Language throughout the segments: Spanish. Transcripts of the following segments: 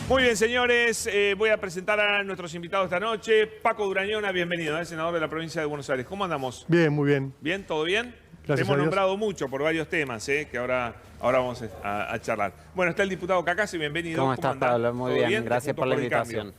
Muy bien, señores, voy a presentar a nuestros invitados esta noche. Paco Durañona, bienvenido, senador de la provincia de Buenos Aires. ¿Cómo andamos? Bien, muy bien. ¿Bien? ¿Todo bien? Gracias Te hemos a Dios. nombrado mucho por varios temas, que ahora vamos a charlar. Bueno, está el diputado Cacase, bienvenido. ¿Cómo estás, anda? Pablo? Muy bien, gracias por la invitación.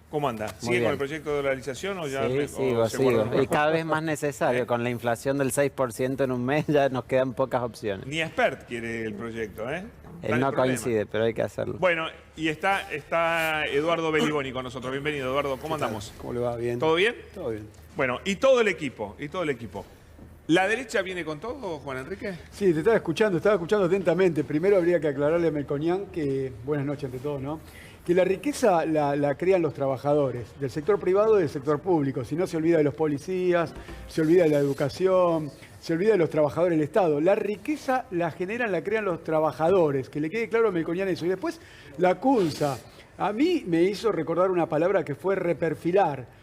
¿Cómo anda? ¿Sigue con el proyecto de dolarización o ya? Sí, sigo. Y cada vez más necesario. Con la inflación del 6% en un mes ya nos quedan pocas opciones. Ni expert quiere el proyecto, Él no coincide, pero hay que hacerlo. Bueno, y está Eduardo Beliboni con nosotros. Bienvenido, Eduardo. ¿Cómo andamos? ¿Cómo le va? ¿Bien? ¿Todo bien? Todo bien. Bueno, y todo el equipo. ¿La derecha viene con todo, Juan Enrique? Sí, te estaba escuchando atentamente. Primero habría que aclararle a Melconian que, buenas noches ante todo, ¿no? Que la riqueza la crean los trabajadores, del sector privado y del sector público. Si no, se olvida de los policías, se olvida de la educación, se olvida de los trabajadores del Estado. La riqueza la crean los trabajadores, que le quede claro a Melconian eso. Y después, la CUNSA. A mí me hizo recordar una palabra que fue reperfilar.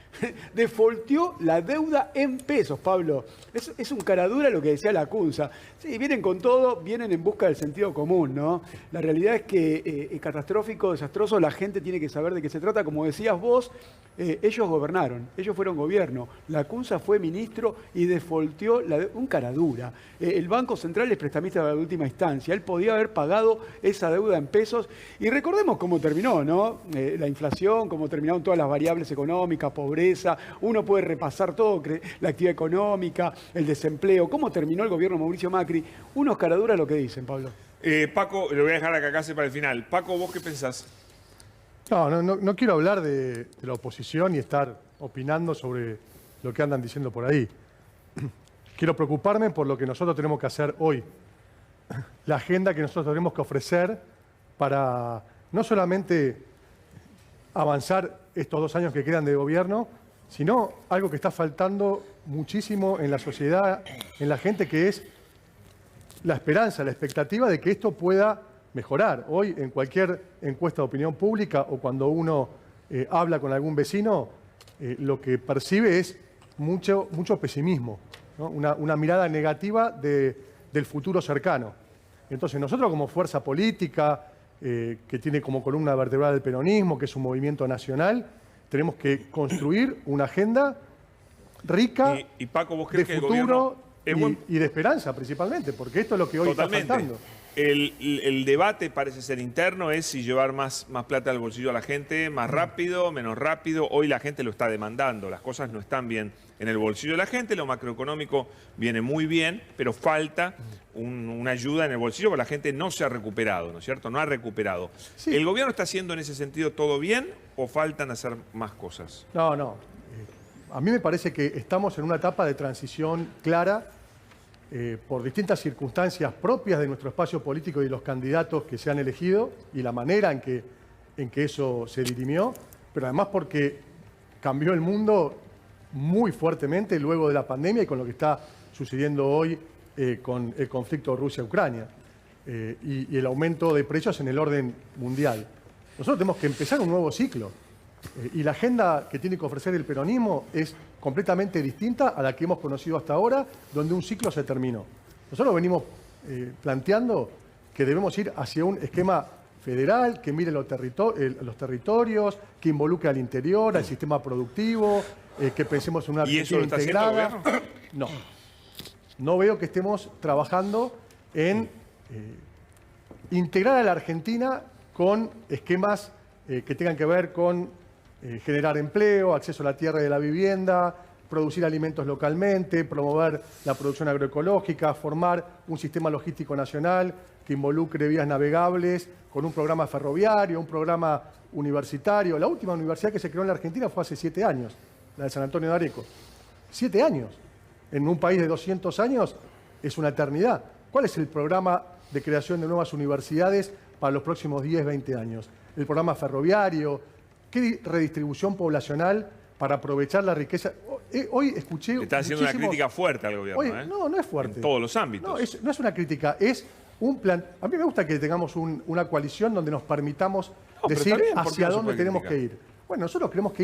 Defolteó la deuda en pesos, Pablo. Es un caradura lo que decía la CUNSA. Sí, vienen con todo, vienen en busca del sentido común, ¿no? La realidad es que es catastrófico, desastroso. La gente tiene que saber de qué se trata. Como decías vos, ellos gobernaron, ellos fueron gobierno. La CUNSA fue ministro y defolteó un caradura. El Banco Central es prestamista de la última instancia. Él podía haber pagado esa deuda en pesos. Y recordemos cómo terminó, ¿no? La inflación, cómo terminaron todas las variables económicas, pobreza. Uno puede repasar todo, la actividad económica, el desempleo, cómo terminó el gobierno de Mauricio Macri. Unos caraduras lo que dicen, Pablo. Paco, lo voy a dejar a Cacase para el final. Paco, ¿vos qué pensás? No quiero hablar de la oposición y estar opinando sobre lo que andan diciendo por ahí. Quiero preocuparme por lo que nosotros tenemos que hacer hoy. La agenda que nosotros tenemos que ofrecer para no solamente avanzar estos 2 años que quedan de gobierno, sino algo que está faltando muchísimo en la sociedad, en la gente, que es la esperanza, la expectativa de que esto pueda mejorar. Hoy, en cualquier encuesta de opinión pública o cuando uno habla con algún vecino, lo que percibe es mucho pesimismo, ¿no? Una mirada negativa del futuro cercano. Entonces, nosotros como fuerza política, que tiene como columna vertebral el peronismo, que es un movimiento nacional, tenemos que construir una agenda rica y Paco, ¿vos de crees que el futuro gobierno y de esperanza principalmente, porque esto es lo que hoy está faltando. El debate parece ser interno, es si llevar más plata al bolsillo a la gente, más rápido, menos rápido. Hoy la gente lo está demandando, las cosas no están bien en el bolsillo de la gente, lo macroeconómico viene muy bien, pero falta una ayuda en el bolsillo porque la gente no se ha recuperado, ¿no es cierto? No ha recuperado. Sí. ¿El gobierno está haciendo en ese sentido todo bien o faltan hacer más cosas? No. A mí me parece que estamos en una etapa de transición clara por distintas circunstancias propias de nuestro espacio político y de los candidatos que se han elegido y la manera en que eso se dirimió, pero además porque cambió el mundo muy fuertemente luego de la pandemia y con lo que está sucediendo hoy con el conflicto Rusia-Ucrania y el aumento de precios en el orden mundial. Nosotros tenemos que empezar un nuevo ciclo y la agenda que tiene que ofrecer el peronismo es completamente distinta a la que hemos conocido hasta ahora, donde un ciclo se terminó. Nosotros venimos planteando que debemos ir hacia un esquema federal que mire los territorios, que involucre al interior, al sistema productivo, que pensemos en una Argentina integrada. No veo que estemos trabajando en integrar a la Argentina con esquemas que tengan que ver con generar empleo, acceso a la tierra y a la vivienda, producir alimentos localmente, promover la producción agroecológica, formar un sistema logístico nacional que involucre vías navegables, con un programa ferroviario, un programa universitario. La última universidad que se creó en la Argentina fue hace 7 años, la de San Antonio de Areco. 7 años. En un país de 200 años es una eternidad. ¿Cuál es el programa de creación de nuevas universidades para los próximos 10, 20 años? El programa ferroviario. ¿Qué redistribución poblacional para aprovechar la riqueza? Hoy escuché... Está haciendo una crítica fuerte al gobierno. No es fuerte. En todos los ámbitos. No es una crítica, es un plan. A mí me gusta que tengamos una coalición donde nos permitamos decir hacia dónde tenemos que ir. Bueno, nosotros creemos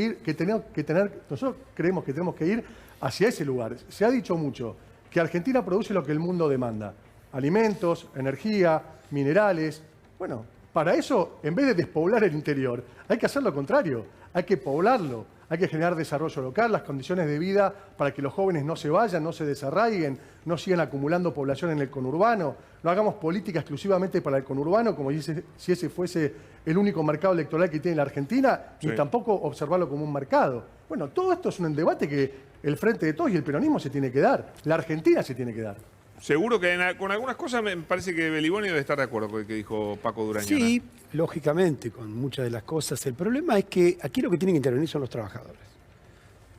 nosotros creemos que tenemos que ir hacia ese lugar. Se ha dicho mucho que Argentina produce lo que el mundo demanda: alimentos, energía, minerales. Bueno, Para eso, en vez de despoblar el interior, hay que hacer lo contrario, hay que poblarlo, hay que generar desarrollo local, las condiciones de vida para que los jóvenes no se vayan, no se desarraiguen, no sigan acumulando población en el conurbano, no hagamos política exclusivamente para el conurbano, como si ese fuese el único mercado electoral que tiene la Argentina, Sí. ni tampoco observarlo como un mercado. Bueno, todo esto es un debate que el Frente de Todos y el peronismo se tiene que dar, la Argentina se tiene que dar. Seguro que con algunas cosas me parece que Beliboni debe estar de acuerdo con lo que dijo Paco Durañona. Sí, lógicamente, con muchas de las cosas. El problema es que aquí lo que tienen que intervenir son los trabajadores.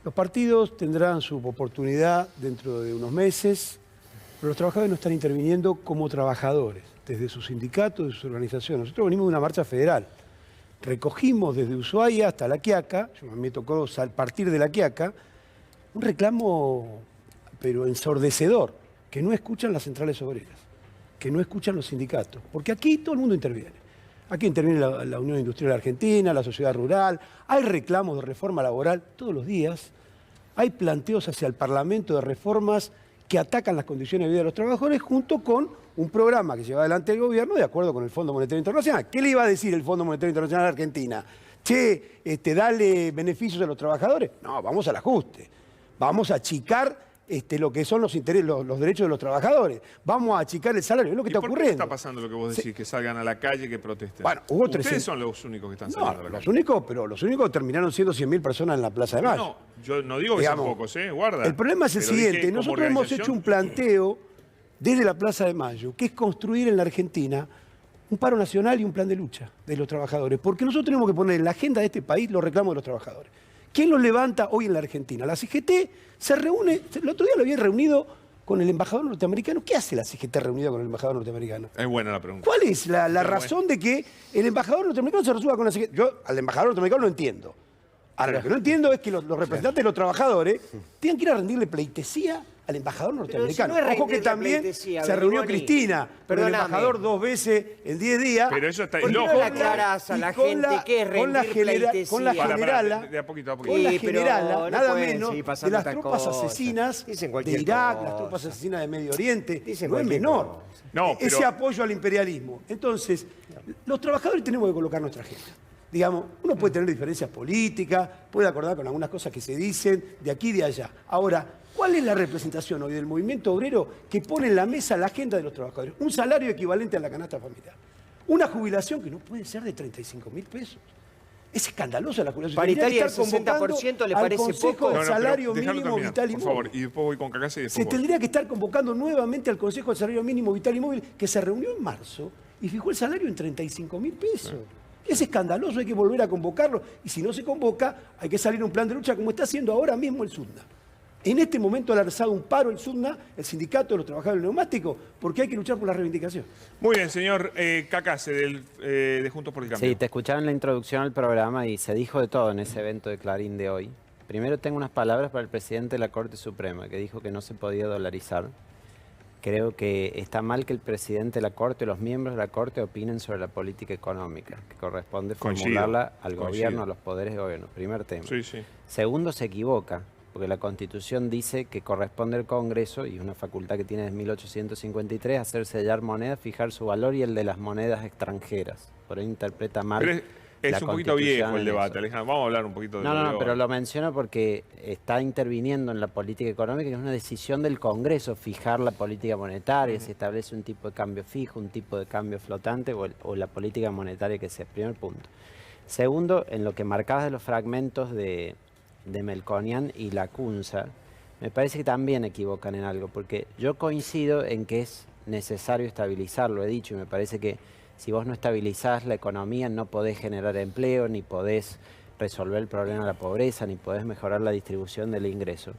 Los partidos tendrán su oportunidad dentro de unos meses, pero los trabajadores no están interviniendo como trabajadores, desde sus sindicatos, de sus organizaciones. Nosotros venimos de una marcha federal. Recogimos desde Ushuaia hasta La Quiaca, yo me tocó partir de La Quiaca, un reclamo, pero ensordecedor, que no escuchan las centrales obreras, que no escuchan los sindicatos, porque aquí todo el mundo interviene. Aquí interviene la Unión Industrial Argentina, la sociedad rural, hay reclamos de reforma laboral todos los días, hay planteos hacia el Parlamento de reformas que atacan las condiciones de vida de los trabajadores junto con un programa que lleva adelante el gobierno de acuerdo con el Fondo Monetario Internacional. ¿Qué le iba a decir el Fondo Monetario Internacional a Argentina? Che, dale beneficios a los trabajadores. No, vamos al ajuste. Vamos a achicar lo que son los derechos de los trabajadores. Vamos a achicar el salario. Es lo que ¿Y está por qué ocurriendo. está pasando lo que vos decís? Que salgan a la calle, que protesten. Bueno, hubo Ustedes 300. son los únicos que están saliendo a la No, calle. los únicos terminaron siendo 100.000 personas en la Plaza de Mayo. No, yo no digo que sean Digamos, pocos, guarda. El problema es el Pero dije, siguiente. como Nosotros hemos organización, hecho un planteo desde la Plaza de Mayo, que es construir en la Argentina un paro nacional y un plan de lucha de los trabajadores. Porque nosotros tenemos que poner en la agenda de este país los reclamos de los trabajadores. ¿Quién los levanta hoy en la Argentina? La CGT se reúne, el otro día lo había reunido con el embajador norteamericano. ¿Qué hace la CGT reunida con el embajador norteamericano? Es buena la pregunta. ¿Cuál es la razón de que el embajador norteamericano se resuelva con la CGT? Yo al embajador norteamericano lo entiendo. Ahora, lo que no entiendo es que los representantes de los trabajadores tengan que ir a rendirle pleitesía al embajador norteamericano. si no es Ojo que rendirle también pleitesía, se reunió Beliboni. Cristina con el Perdóname. embajador 2 veces en 10 días. Pero eso está ¿Por qué loco. no le aclarás a la gente qué es con la rendir pleitesía? con la Pará, generala, de a poquito, a poquito. con la Sí, pero generala, no nada pueden menos, seguir de pasando las estas tropas cosas. asesinas Dicen de cualquier Irak, cosa. las tropas asesinas de Medio Oriente. Dicen No es cualquier menor. cosa. No, Ese pero- apoyo al imperialismo. Entonces, los trabajadores tenemos que colocar nuestra agenda. Digamos, uno puede tener diferencias políticas, puede acordar con algunas cosas que se dicen de aquí y de allá. Ahora, ¿cuál es la representación hoy del movimiento obrero que pone en la mesa la agenda de los trabajadores? Un salario equivalente a la canasta familiar. Una jubilación que no puede ser de 35.000 pesos. Es escandalosa la jubilación. Paritaria Tendría que estar del 60% convocando le al parece Consejo poco. del No, no, pero Salario déjalo Mínimo terminar, Vital y por Móvil. favor, y después voy con Cacase y después Se vos. tendría que estar convocando nuevamente al Consejo del Salario Mínimo Vital y Móvil, que se reunió en marzo y fijó el salario en 35.000 pesos. Es escandaloso, hay que volver a convocarlo. Y si no se convoca, hay que salir a un plan de lucha como está haciendo ahora mismo el SUTNA. En este momento ha lanzado un paro el SUTNA, el Sindicato de los Trabajadores Neumáticos, porque hay que luchar por la reivindicación. Muy bien, señor Cacase de Juntos por el Cambio. Sí, te escuchaba en la introducción al programa y se dijo de todo en ese evento de Clarín de hoy. Primero tengo unas palabras para el presidente de la Corte Suprema, que dijo que no se podía dolarizar. Creo que está mal que el presidente de la Corte o los miembros de la Corte opinen sobre la política económica, que corresponde Coincido, formularla al coincido. gobierno, a los poderes de gobierno. Primer tema. Sí, sí. Segundo, se equivoca, porque la Constitución dice que corresponde al Congreso, y es una facultad que tiene desde 1853, hacer sellar monedas, fijar su valor y el de las monedas extranjeras. Por ahí interpreta mal. Pero es la un poquito Constitución viejo el en debate, eso. Alejandro. Vamos a hablar un poquito de No, lo de pero hoy. lo menciono porque está interviniendo en la política económica, que es una decisión del Congreso fijar la política monetaria, si establece un tipo de cambio fijo, un tipo de cambio flotante o la política monetaria que sea. Primer punto. Segundo, en lo que marcabas de los fragmentos de Melconian y Lacunza, me parece que también equivocan en algo, porque yo coincido en que es necesario estabilizar, lo he dicho, y me parece que si vos no estabilizás la economía no podés generar empleo, ni podés resolver el problema de la pobreza, ni podés mejorar la distribución del ingreso.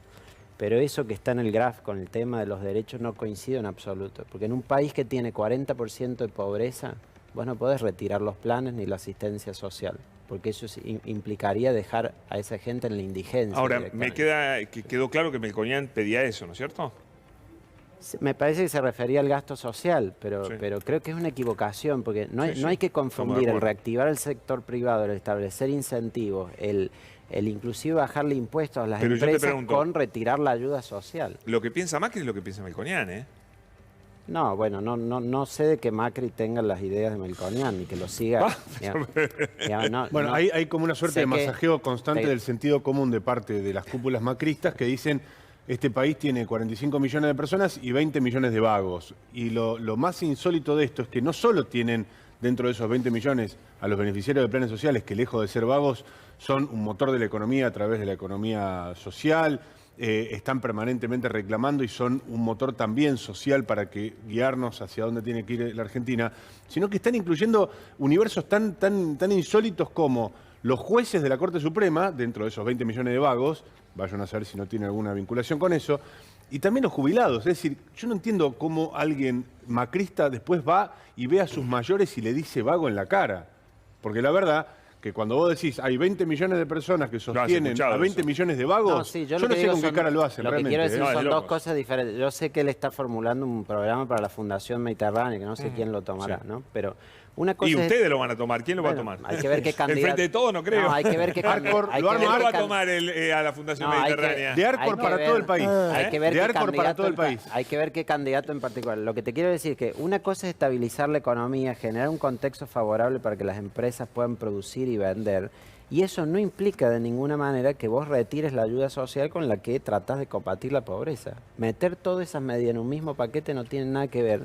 Pero eso que está en el graph con el tema de los derechos no coincido en absoluto, porque en un país que tiene 40% de pobreza, vos no podés retirar los planes ni la asistencia social, porque eso implicaría dejar a esa gente en la indigencia. Ahora, me directamente. quedó claro que Melconian pedía eso, ¿no es cierto? Me parece que se refería al gasto social, pero, Sí. pero creo que es una equivocación, porque no hay, Sí, no hay sí, que estamos de confundir el acuerdo. reactivar el sector privado, el establecer incentivos, el inclusive bajarle impuestos a las Pero yo te empresas pregunto- con retirar la ayuda social. Lo que piensa Macri es lo que piensa Melconian, ¿eh? No, bueno, no sé de que Macri tenga las ideas de Melconian ni que lo siga. Bueno, hay como una suerte sé de que masajeo constante te- del sentido común de parte de las cúpulas macristas que dicen este país tiene 45 millones de personas y 20 millones de vagos. Y lo más insólito de esto es que no solo tienen dentro de esos 20 millones a los beneficiarios de planes sociales que lejos de ser vagos son un motor de la economía a través de la economía social, están permanentemente reclamando y son un motor también social para guiarnos hacia dónde tiene que ir la Argentina, sino que están incluyendo universos tan insólitos como los jueces de la Corte Suprema, dentro de esos 20 millones de vagos, vayan a saber si no tiene alguna vinculación con eso, y también los jubilados. Es decir, yo no entiendo cómo alguien macrista después va y ve a sus mayores y le dice vago en la cara. Porque la verdad que cuando vos decís hay 20 millones de personas que sostienen escuchado a 20 eso. millones de vagos, No, sí, yo lo no que sé digo con qué son- cara lo hacen Lo que realmente. quiero decir No, es de son dos locos. cosas diferentes. Yo sé que él está formulando un programa para la Fundación Mediterránea, que no sé quién lo tomará, ¿no? Pero una cosa Y es- ustedes lo van a tomar. ¿Quién lo va a Bueno, tomar? hay que ver qué El candidato. Frente de Todos no creo. No, hay que ver qué Arcor, hay lo que arma ver ¿Quién qué lo va a can- tomar a la Fundación No, hay que- Mediterránea? De Arcor hay que para ver- todo el país. Hay que ver De qué Arcor para candidato todo el en país. Hay que ver qué candidato en particular. Lo que te quiero decir es que una cosa es estabilizar la economía, generar un contexto favorable para que las empresas puedan producir y vender. Y eso no implica de ninguna manera que vos retires la ayuda social con la que tratás de combatir la pobreza. Meter todas esas medidas en un mismo paquete no tiene nada que ver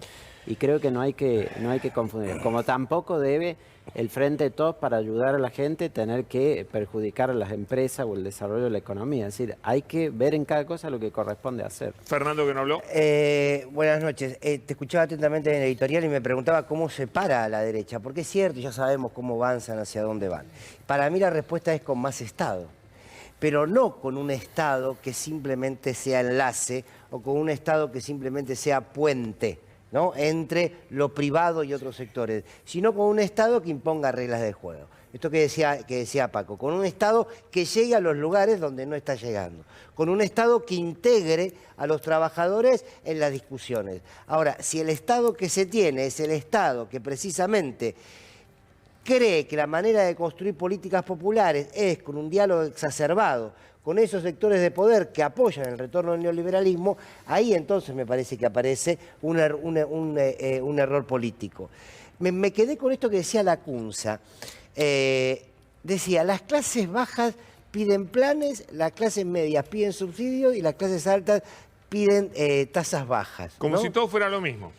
y creo que no hay que confundir. Como tampoco debe el Frente de Todos para ayudar a la gente tener que perjudicar a las empresas o el desarrollo de la economía. Es decir, hay que ver en cada cosa lo que corresponde hacer. Fernando, que no habló. Buenas noches. Te escuchaba atentamente en el editorial y me preguntaba cómo se para a la derecha, porque es cierto, ya sabemos cómo avanzan, hacia dónde van. Para mí la respuesta es con más Estado, pero no con un Estado que simplemente sea enlace o con un Estado que simplemente sea puente, ¿no?, entre lo privado y otros sectores, sino con un Estado que imponga reglas de juego. Esto que decía Paco, con un Estado que llegue a los lugares donde no está llegando, con un Estado que integre a los trabajadores en las discusiones. Ahora, si el Estado que se tiene es el Estado que precisamente cree que la manera de construir políticas populares es con un diálogo exacerbado con esos sectores de poder que apoyan el retorno del neoliberalismo, ahí entonces me parece que aparece un error político. Me quedé con esto que decía Lacunza. Decía, las clases bajas piden planes, las clases medias piden subsidios y las clases altas piden tasas bajas. Como ¿no? si todo fuera lo mismo.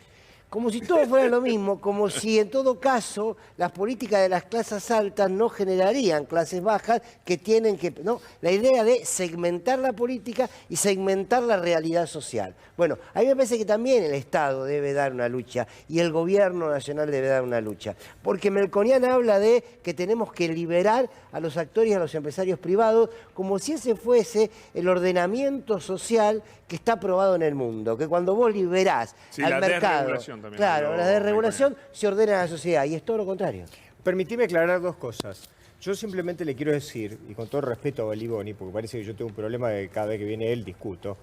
Como si todo fuera lo mismo, como si en todo caso las políticas de las clases altas no generarían clases bajas que tienen que... ¿no? La idea de segmentar la política y segmentar la realidad social. Bueno, a mí me parece que también el Estado debe dar una lucha y el gobierno nacional debe dar una lucha. Porque Melconian habla de que tenemos que liberar a los actores y a los empresarios privados como si ese fuese el ordenamiento social que está aprobado en el mundo. Que cuando vos liberás Sí, al la mercado... desregulación también, Claro, pero la desregulación se ordena a la sociedad y es todo lo contrario. Permitime aclarar dos cosas. Yo simplemente le quiero decir, y con todo el respeto a Baliboni, porque parece que yo tengo un problema de que cada vez que viene él discuto,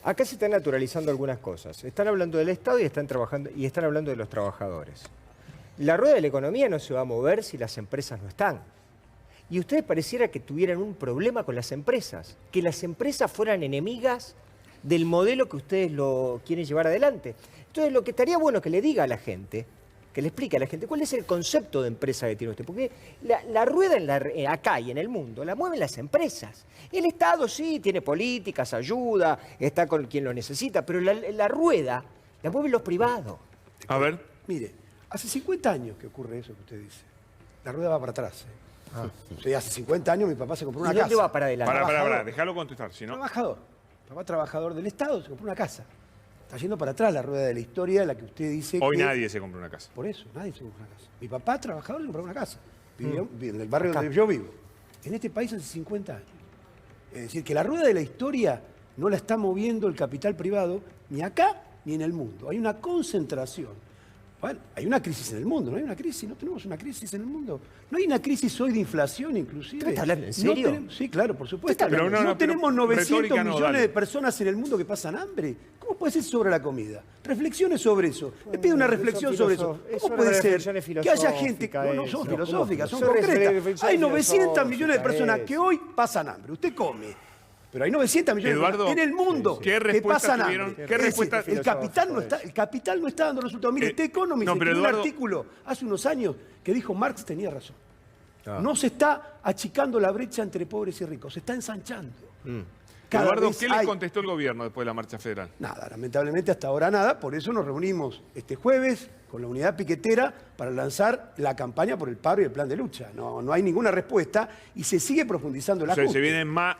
acá se están naturalizando algunas cosas. Están hablando del Estado y están hablando de los trabajadores. La rueda de la economía no se va a mover si las empresas no están. Y ustedes pareciera que tuvieran un problema con las empresas, que las empresas fueran enemigas del modelo que ustedes lo quieren llevar adelante. Entonces, lo que estaría bueno que le diga a la gente, que le explique a la gente cuál es el concepto de empresa que tiene usted. Porque la rueda acá y en el mundo la mueven las empresas. El Estado sí tiene políticas, ayuda, está con quien lo necesita, pero la rueda la mueven los privados. A ver. Mire, hace 50 años que ocurre eso que usted dice. La rueda va para atrás. O sea, hace 50 años mi papá se compró una ¿Y dónde casa. va para adelante? Para, déjalo contestar, si no. Trabajador. Papá trabajador del Estado se compró una casa. Está yendo para atrás la rueda de la historia, la que usted dice Hoy que... nadie se compra una casa. Por eso, nadie se compró una casa. Mi papá, trabajador, se compró una casa. Vivía en el barrio donde yo vivo. En este país hace 50 años. Es decir, que la rueda de la historia no la está moviendo el capital privado ni acá ni en el mundo. Hay una concentración. Bueno, hay una crisis en el mundo, ¿no hay una crisis? ¿No tenemos una crisis en el mundo? ¿No hay una crisis hoy de inflación inclusive? ¿Usted está hablando en No serio? tenemos- sí, claro, por supuesto. Pero no, no pero tenemos 900 retórica no, millones dale. de personas en el mundo que pasan hambre. ¿Cómo puede ser sobre la comida? Reflexiones sobre eso. Le pido una reflexión sobre eso. es ¿Cómo una puede ser reflexión que haya gente... filosófica No, son eso. filosóficas, son Son concretas. reflexiones Hay 900 millones de filosóficas personas eso. que hoy pasan hambre. Usted come Pero hay 900 millones Eduardo, de personas en el mundo ¿qué que respuesta pasan tuvieron? hambre. ¿Qué Es decir, respuesta- el capital no está dando resultados. Mire, The Economist no, pero escribió Eduardo- un artículo hace unos años que dijo Marx tenía razón. No se está achicando la brecha entre pobres y ricos, se está ensanchando. Cada Eduardo, vez ¿qué les hay- contestó el gobierno después de la marcha federal? Nada, lamentablemente hasta ahora nada, por eso nos reunimos este jueves con la unidad piquetera para lanzar la campaña por el paro y el plan de lucha. No hay ninguna respuesta y se sigue profundizando la O sea, ajuste. se vienen más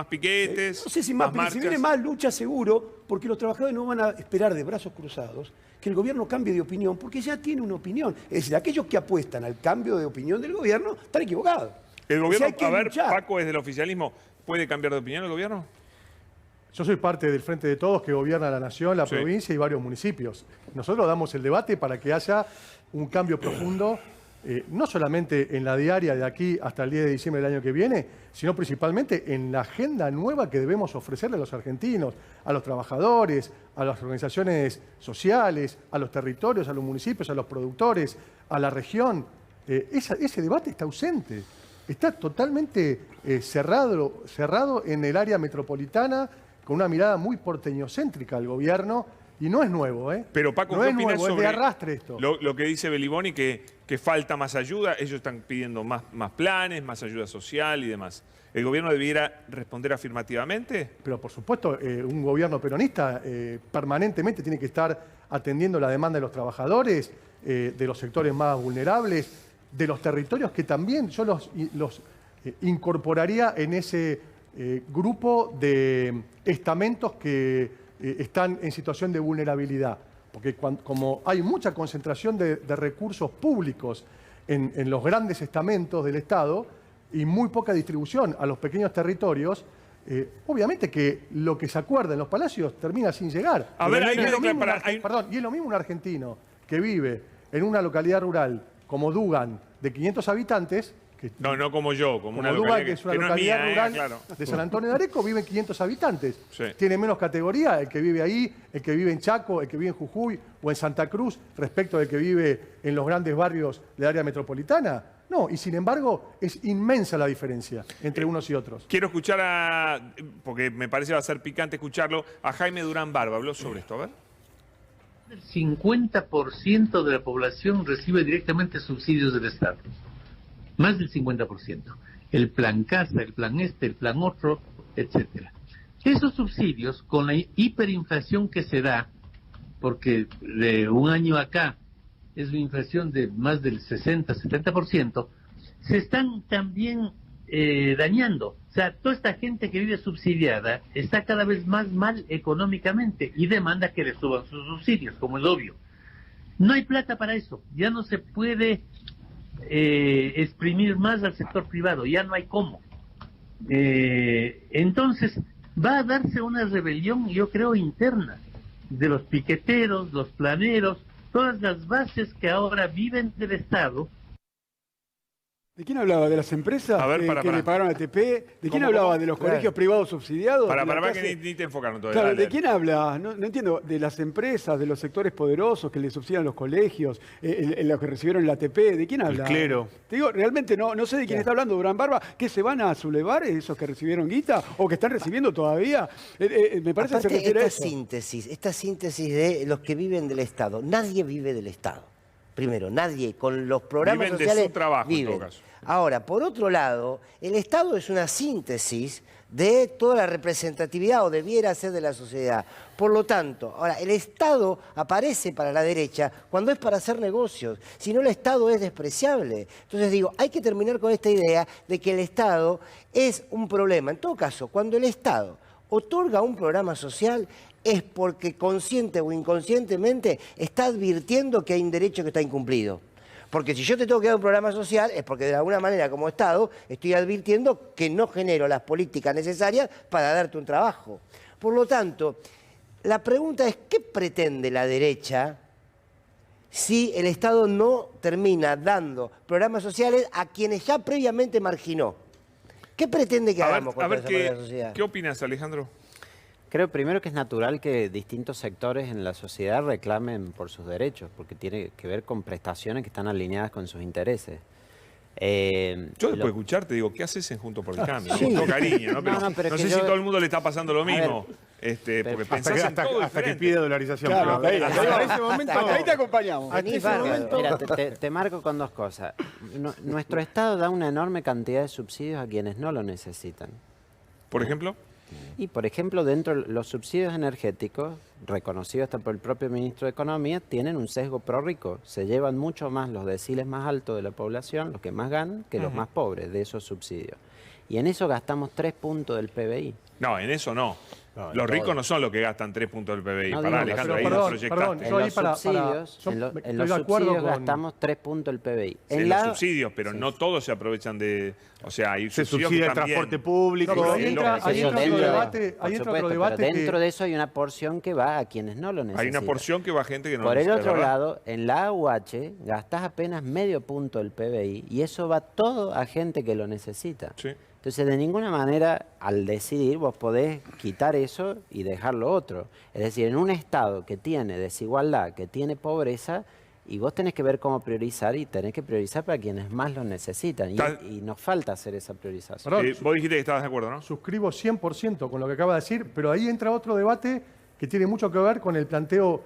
piquetes, No sé si más, pero se viene más lucha seguro, porque los trabajadores no van a esperar de brazos cruzados que el gobierno cambie de opinión, porque ya tiene una opinión. Es decir, aquellos que apuestan al cambio de opinión del gobierno están equivocados. El O sea, gobierno, hay que a ver, luchar. Paco, desde el oficialismo, ¿puede cambiar de opinión el gobierno? Yo soy parte del Frente de Todos que gobierna la nación, la Sí. provincia y varios municipios. Nosotros damos el debate para que haya un cambio profundo, no solamente en la diaria de aquí hasta el 10 de diciembre del año que viene, sino principalmente en la agenda nueva que debemos ofrecerle a los argentinos, a los trabajadores, a las organizaciones sociales, a los territorios, a los municipios, a los productores, a la región. Ese debate está ausente. Está totalmente cerrado en el área metropolitana, con una mirada muy porteñocéntrica al gobierno, y no es nuevo, ¿eh? Pero Paco, no ¿qué es opinas nuevo, sobre es de arrastre esto. lo que dice Beliboni, que falta más ayuda? Ellos están pidiendo más planes, más ayuda social y demás. ¿El gobierno debiera responder afirmativamente? Pero por supuesto, un gobierno peronista permanentemente tiene que estar atendiendo la demanda de los trabajadores, de los sectores más vulnerables, de los territorios que también yo los incorporaría en ese grupo de estamentos que están en situación de vulnerabilidad. Porque como hay mucha concentración de recursos públicos en los grandes estamentos del Estado y muy poca distribución a los pequeños territorios, obviamente que lo que se acuerda en los palacios termina sin llegar. A ver, Y hay es lo que- mismo para- un hay- Perdón, y es lo mismo un argentino que vive en una localidad rural como Dugan, de 500 habitantes, que No como yo, como una Dugan, localidad que es una que no es localidad mía, rural claro. de San Antonio de Areco, viven 500 habitantes. Sí. Tiene menos categoría el que vive ahí, el que vive en Chaco, el que vive en Jujuy o en Santa Cruz, respecto del que vive en los grandes barrios del área metropolitana. No, y sin embargo es inmensa la diferencia entre unos y otros. Quiero escuchar porque me parece va a ser picante escucharlo, a Jaime Durán Barba. Habló sobre esto, a ver. El 50% de la población recibe directamente subsidios del Estado. Más del 50%. El plan casa, el plan el plan otro, etcétera. Esos subsidios, con la hiperinflación que se da, porque de un año acá es una inflación de más del 60-70%, se están también dañando. O sea, toda esta gente que vive subsidiada está cada vez más mal económicamente y demanda que le suban sus subsidios, como es obvio. No hay plata para eso. Ya no se puede exprimir más al sector privado. Ya no hay cómo. Entonces, va a darse una rebelión, yo creo, interna de los piqueteros, los planeros, todas las bases que ahora viven del Estado. ¿De quién hablaba? ¿De las empresas A ver, que, para. le pagaron a TP? ¿De quién ¿Cómo, hablaba? cómo? ¿De los Claro. colegios privados subsidiados? Para ¿De la que clase? ni te enfocaron todavía. Claro, Dale, ¿de dale. quién habla? No entiendo. ¿De las empresas, de los sectores poderosos que le subsidian los colegios, los que recibieron la ATP? ¿De quién habla? clero. Te digo, realmente no sé de quién está hablando Durán Barba. ¿Que se van a sublevar esos que recibieron guita o que están recibiendo todavía? Me parece que se Aparte, refiere a esta eso. síntesis de los que viven del Estado. Nadie vive del Estado. Primero, nadie con los programas Viven de sociales su trabajo, en viven. todo caso. Ahora, por otro lado, el Estado es una síntesis de toda la representatividad, o debiera ser, de la sociedad. Por lo tanto, ahora, el Estado aparece para la derecha cuando es para hacer negocios. Si no, el Estado es despreciable. Entonces digo, hay que terminar con esta idea de que el Estado es un problema. En todo caso, cuando el Estado otorga un programa social, es porque consciente o inconscientemente está advirtiendo que hay un derecho que está incumplido. Porque si yo te tengo que dar un programa social, es porque de alguna manera, como Estado, estoy advirtiendo que no genero las políticas necesarias para darte un trabajo. Por lo tanto, la pregunta es, ¿qué pretende la derecha si el Estado no termina dando programas sociales a quienes ya previamente marginó? ¿Qué pretende que hagamos A con ver toda esa sociedad? ¿qué opinas, Alejandro? Creo primero que es natural que distintos sectores en la sociedad reclamen por sus derechos, porque tiene que ver con prestaciones que están alineadas con sus intereses. Yo después de escucharte digo, ¿qué haces en Juntos por el Cambio? Con todo cariño, ¿no? Pero pero no es sé que si yo- todo el mundo le está pasando lo mismo. Porque pensás en todo hasta que diferente. pide dolarización. Claro, pero hasta ahí. hasta ese momento... Hasta ahí te acompañamos. Vení, ese bárbaro. momento- Mira, te marco con dos cosas. Nuestro Estado da una enorme cantidad de subsidios a quienes no lo necesitan. Por ejemplo, Y, por ejemplo, dentro de los subsidios energéticos, reconocidos hasta por el propio ministro de Economía, tienen un sesgo prorrico. Se llevan mucho más los deciles más altos de la población, los que más ganan, que los más pobres de esos subsidios. Y en eso gastamos 3 puntos del PBI. no, en eso no. Los ricos no son los que gastan 3 puntos del PBI. No, Pará, digo, Alejandro, pero ahí perdón, lo proyectaste. perdón, En Yo ahí los para- subsidios, yo en estoy en los de acuerdo subsidios con- gastamos 3 puntos del PBI. En los la- subsidios, pero no todos se aprovechan de... O sea, hay Se subsidios subsidia que el también... transporte público. No, pero ahí Sí, entra, lógico. ahí Eso entra otro dentro de- debate, por ahí entra supuesto, otro debate pero dentro que- de eso hay una porción que va a quienes no lo Hay necesitan. una porción que va a gente que no Por el necesita, otro ¿verdad? lado, en la AUH gastás apenas medio punto del PBI y eso va todo a gente que lo necesita. Sí. Entonces, de ninguna manera, al decidir, vos podés quitar eso y dejar lo otro. Es decir, en un Estado que tiene desigualdad, que tiene pobreza, y vos tenés que ver cómo priorizar y tenés que priorizar para quienes más lo necesitan. Y nos falta hacer esa priorización. Perdón, Vos dijiste que estabas de acuerdo, ¿no? suscribo 100% con lo que acaba de decir, pero ahí entra otro debate que tiene mucho que ver con el planteo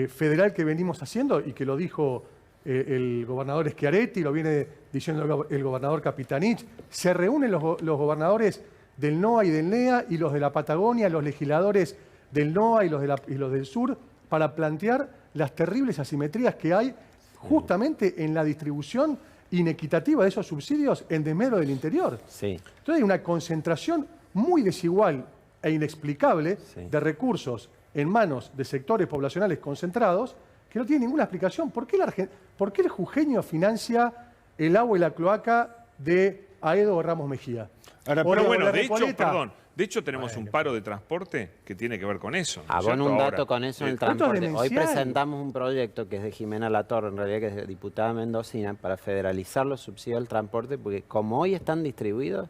federal que venimos haciendo y que lo dijo el gobernador Schiaretti, lo viene diciendo el gobernador Capitanich. Se reúnen los gobernadores del NOA y del NEA y los de la Patagonia, los legisladores del NOA y los del sur, para plantear las terribles asimetrías que hay justamente en la distribución inequitativa de esos subsidios en desmedro del interior. Sí. Entonces hay una concentración muy desigual e inexplicable Sí. de recursos en manos de sectores poblacionales concentrados que no tienen ninguna explicación. ¿Por qué el jujeño financia el agua y la cloaca de Aedo Ramos Mejía? Ahora, O Pero la- o bueno, la de hecho, Recoleta. perdón, de hecho tenemos un paro de transporte que tiene que ver con eso. ¿no es Abono cierto? un dato Ahora, con eso en el esto es transporte. Hoy demencial. presentamos un proyecto que es de Jimena Latorre, en realidad que es diputada mendocina, para federalizar los subsidios al transporte, porque como hoy están distribuidos,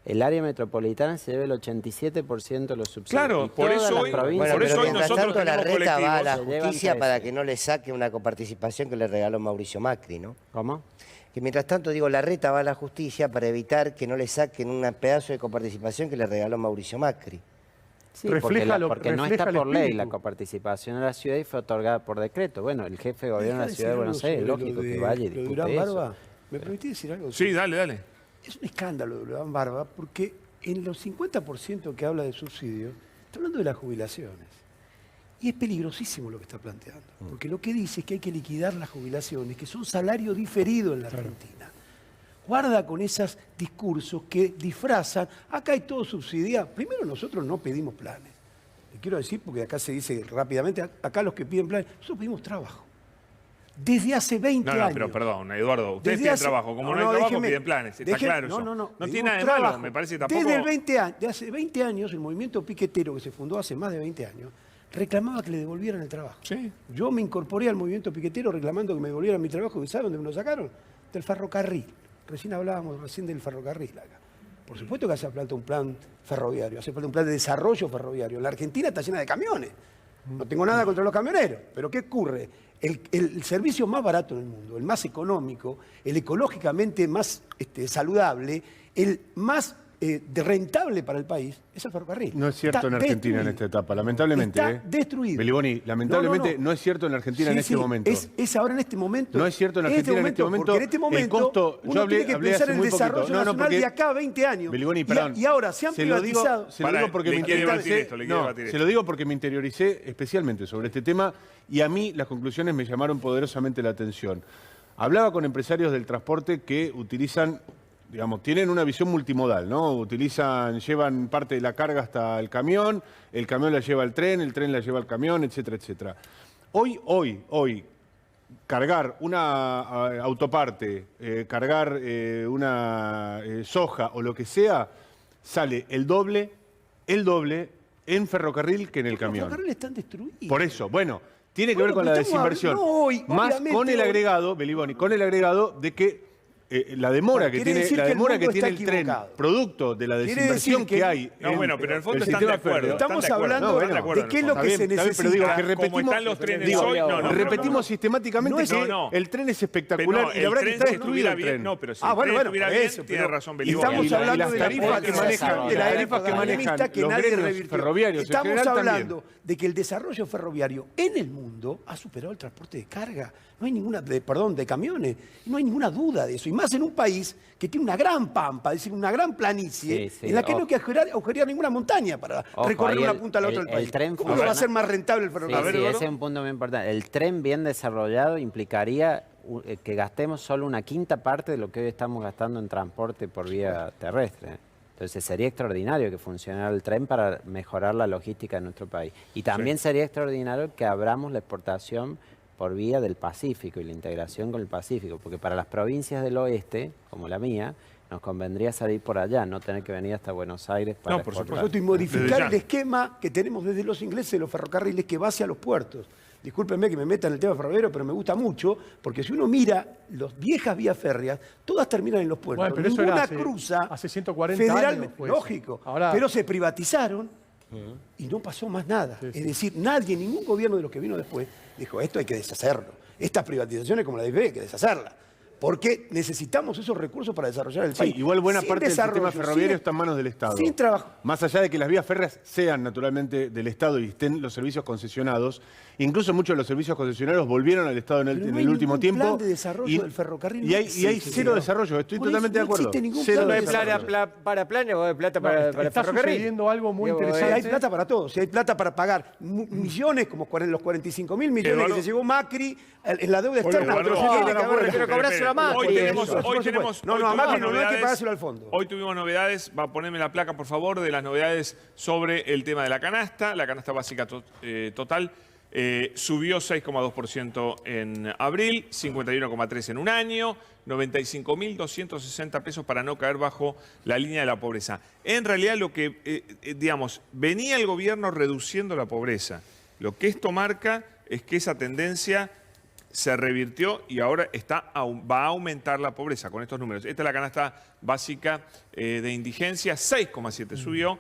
el área metropolitana se lleva el 87% de los subsidios. Claro, Y por todas eso las hoy- provincias Bueno, Por eso pero hoy mientras nosotros tanto la tenemos reta va a la colectivos. Se llevan justicia para 13. que no le saque una coparticipación que le regaló Mauricio Macri, ¿no? ¿Cómo? Que mientras tanto, digo, la reta va a la justicia para evitar que no le saquen un pedazo de coparticipación que le regaló Mauricio Macri. Sí, Refleja porque no refleja está el por ley la espíritu. coparticipación en la ciudad y fue otorgada por decreto. Bueno, el jefe de gobierno de la Deja ciudad de decir Buenos algo Aires, es sobre lógico lo de- que vaya y lo de discute Durán eso. Barba. ¿Me permitís decir algo? Sí, dale, dale. Es un escándalo de Durán Barba porque en los 50% que habla de subsidios, está hablando de las jubilaciones. Y es peligrosísimo lo que está planteando. Porque lo que dice es que hay que liquidar las jubilaciones, que son salario diferido en la Argentina. Guarda con esos discursos que disfrazan, acá hay todo subsidiado. Primero, nosotros no pedimos planes. Le quiero decir, porque acá se dice rápidamente, acá los que piden planes, nosotros pedimos trabajo. Desde hace 20 No, no, años. pero perdón, Eduardo, ustedes Desde piden hace- trabajo. Como no, hay trabajo, déjeme- piden planes. Está déjeme- claro eso. No tiene pedimos nada de malo, trabajo. me parece tampoco... Desde hace 20 años, el movimiento piquetero que se fundó hace más de 20 años, reclamaba que le devolvieran el trabajo. Sí. Yo me incorporé al movimiento piquetero reclamando que me devolvieran mi trabajo. ¿Y saben dónde me lo sacaron? Del ferrocarril. Recién hablábamos del ferrocarril acá. Por supuesto que hace falta un plan ferroviario, hace falta un plan de desarrollo ferroviario. La Argentina está llena de camiones. No tengo nada contra los camioneros, pero ¿qué ocurre? El servicio más barato en el mundo, el más económico, el ecológicamente más saludable, el más rentable para el país, es el ferrocarril. No es cierto Está en Argentina en destruido. esta etapa, lamentablemente. Está destruido. Beliboni, lamentablemente No. no es cierto en Argentina Sí, en este sí, momento. Es ahora en este momento. No es cierto en Argentina en este momento. Porque en este momento el costo, uno yo hablé, tiene que hablé pensar hace en el muy poquito. desarrollo nacional porque- de acá a 20 años. Beliboni, perdón. Y ahora se han lo digo- privatizado. Se lo Pará, digo porque le me quiere debatir interioricé. esto, le quiere debatir Se esto. lo digo porque me interioricé especialmente sobre este tema y a mí las conclusiones me llamaron poderosamente la atención. Hablaba con empresarios del transporte que utilizan, digamos, tienen una visión multimodal, ¿no? Llevan parte de la carga hasta el camión la lleva al tren, el tren la lleva al camión, etcétera, etcétera. Hoy, cargar una autoparte, cargar una soja o lo que sea, sale el doble en ferrocarril que en el Los camión. ferrocarriles están destruidos. Por eso, bueno, tiene que Bueno, ver con pero la estamos desinversión. hablando- no hoy, más obviamente con el hoy. agregado, Beliboni, con el agregado de que la demora que Quiere tiene, decir la que el demora que mundo tiene el está tren, equivocado. producto de la Quiere desinversión decir que que hay. No, bueno, pero en el fondo el están de sistema acuerdo. férreo. Estamos están de acuerdo, hablando están de acuerdo de en qué es el lo fondo. que se Está bien, necesita. pero digo que Como repetimos, están los trenes digo, hoy, no, repetimos sistemáticamente no es- que no. el tren es Pero espectacular no, y la verdad que tren está si destruido estuviera el bien, tren. no, pero si Ah, el bueno, tren bueno, estuviera por bien, eso, tiene pero razón Beliboni. estamos Y hablando las de la tarifas que política manejan, de la las época tarifas que manejan menemista que los nadie gremios revirtió. ferroviarios en Estamos general hablando también. de que el desarrollo ferroviario en el mundo ha superado el transporte de carga. No hay ninguna, de camiones. No hay ninguna duda de eso. Y más en un país que tiene una gran pampa, es decir, una gran planicie, Sí, sí, en la que no hay ojo. que agujerear ninguna montaña para Ojo, recorrer ahí una el- punta al otro el- del país. el tren ¿Cómo no va a funciona- ser más rentable el Sí, ferrocarril? sí, ese es un punto muy importante. El tren bien desarrollado implicaría que gastemos solo una quinta parte de lo que hoy estamos gastando en transporte por vía terrestre. Entonces sería extraordinario que funcionara el tren para mejorar la logística de nuestro país. Y también sería extraordinario que abramos la exportación por vía del Pacífico y la integración con el Pacífico, porque para las provincias del oeste, como la mía, nos convendría salir por allá, no tener que venir hasta Buenos Aires para No, por exportar. Por supuesto, y Desde modificar ya. el esquema que tenemos desde los ingleses de los ferrocarriles que va hacia los puertos. Discúlpenme que me meta en el tema ferroviario, pero me gusta mucho, porque si uno mira las viejas vías férreas, todas terminan en los puertos. Bueno, pero eso Ninguna era cruza hace 140 federalmente, años fue eso. lógico, Ahora- pero se privatizaron y no pasó más nada. Sí, sí. Es decir, nadie, ningún gobierno de los que vino después, dijo, esto hay que deshacerlo. Estas privatizaciones como la de IPF hay que deshacerla. Porque necesitamos esos recursos para desarrollar el Sí, país. igual buena Sin parte del sistema desarrollo, ferroviario sin- está en manos del Estado. Sin trabajo. Más allá de que las vías férreas sean naturalmente del Estado y estén los servicios concesionados, incluso muchos de los servicios concesionarios volvieron al Estado en Pero el no hay último ningún tiempo. plan de desarrollo del ferrocarril, y no hay existe, cero ¿no? desarrollo, estoy Por eso totalmente de no acuerdo. existe ningún Cero plan No hay de desarrollo. para planes o hay plata No, para el está ferrocarril. sucediendo algo muy Digo, Si interesante. hay plata para todo, si hay plata para pagar millones, como los 45.000 millones Eduardo. que se llevó Macri en la deuda externa. Eduardo, otros tienen que haber- pero Espere, cobrárselo a Macri. Hoy Oye, tenemos, eso, hoy por tenemos, supuesto. No, hoy no, a tuvimos Macri no hay que novedades. pagárselo al fondo. Hoy tuvimos novedades, va a ponerme la placa por favor, de las novedades sobre el tema de la canasta básica total. Subió 6,2% en abril, 51,3% en un año, 95.260 pesos para no caer bajo la línea de la pobreza. En realidad lo que, digamos, venía el gobierno reduciendo la pobreza. Lo que esto marca es que esa tendencia se revirtió y ahora va a aumentar la pobreza con estos números. Esta es la canasta básica de indigencia, 6,7 subió,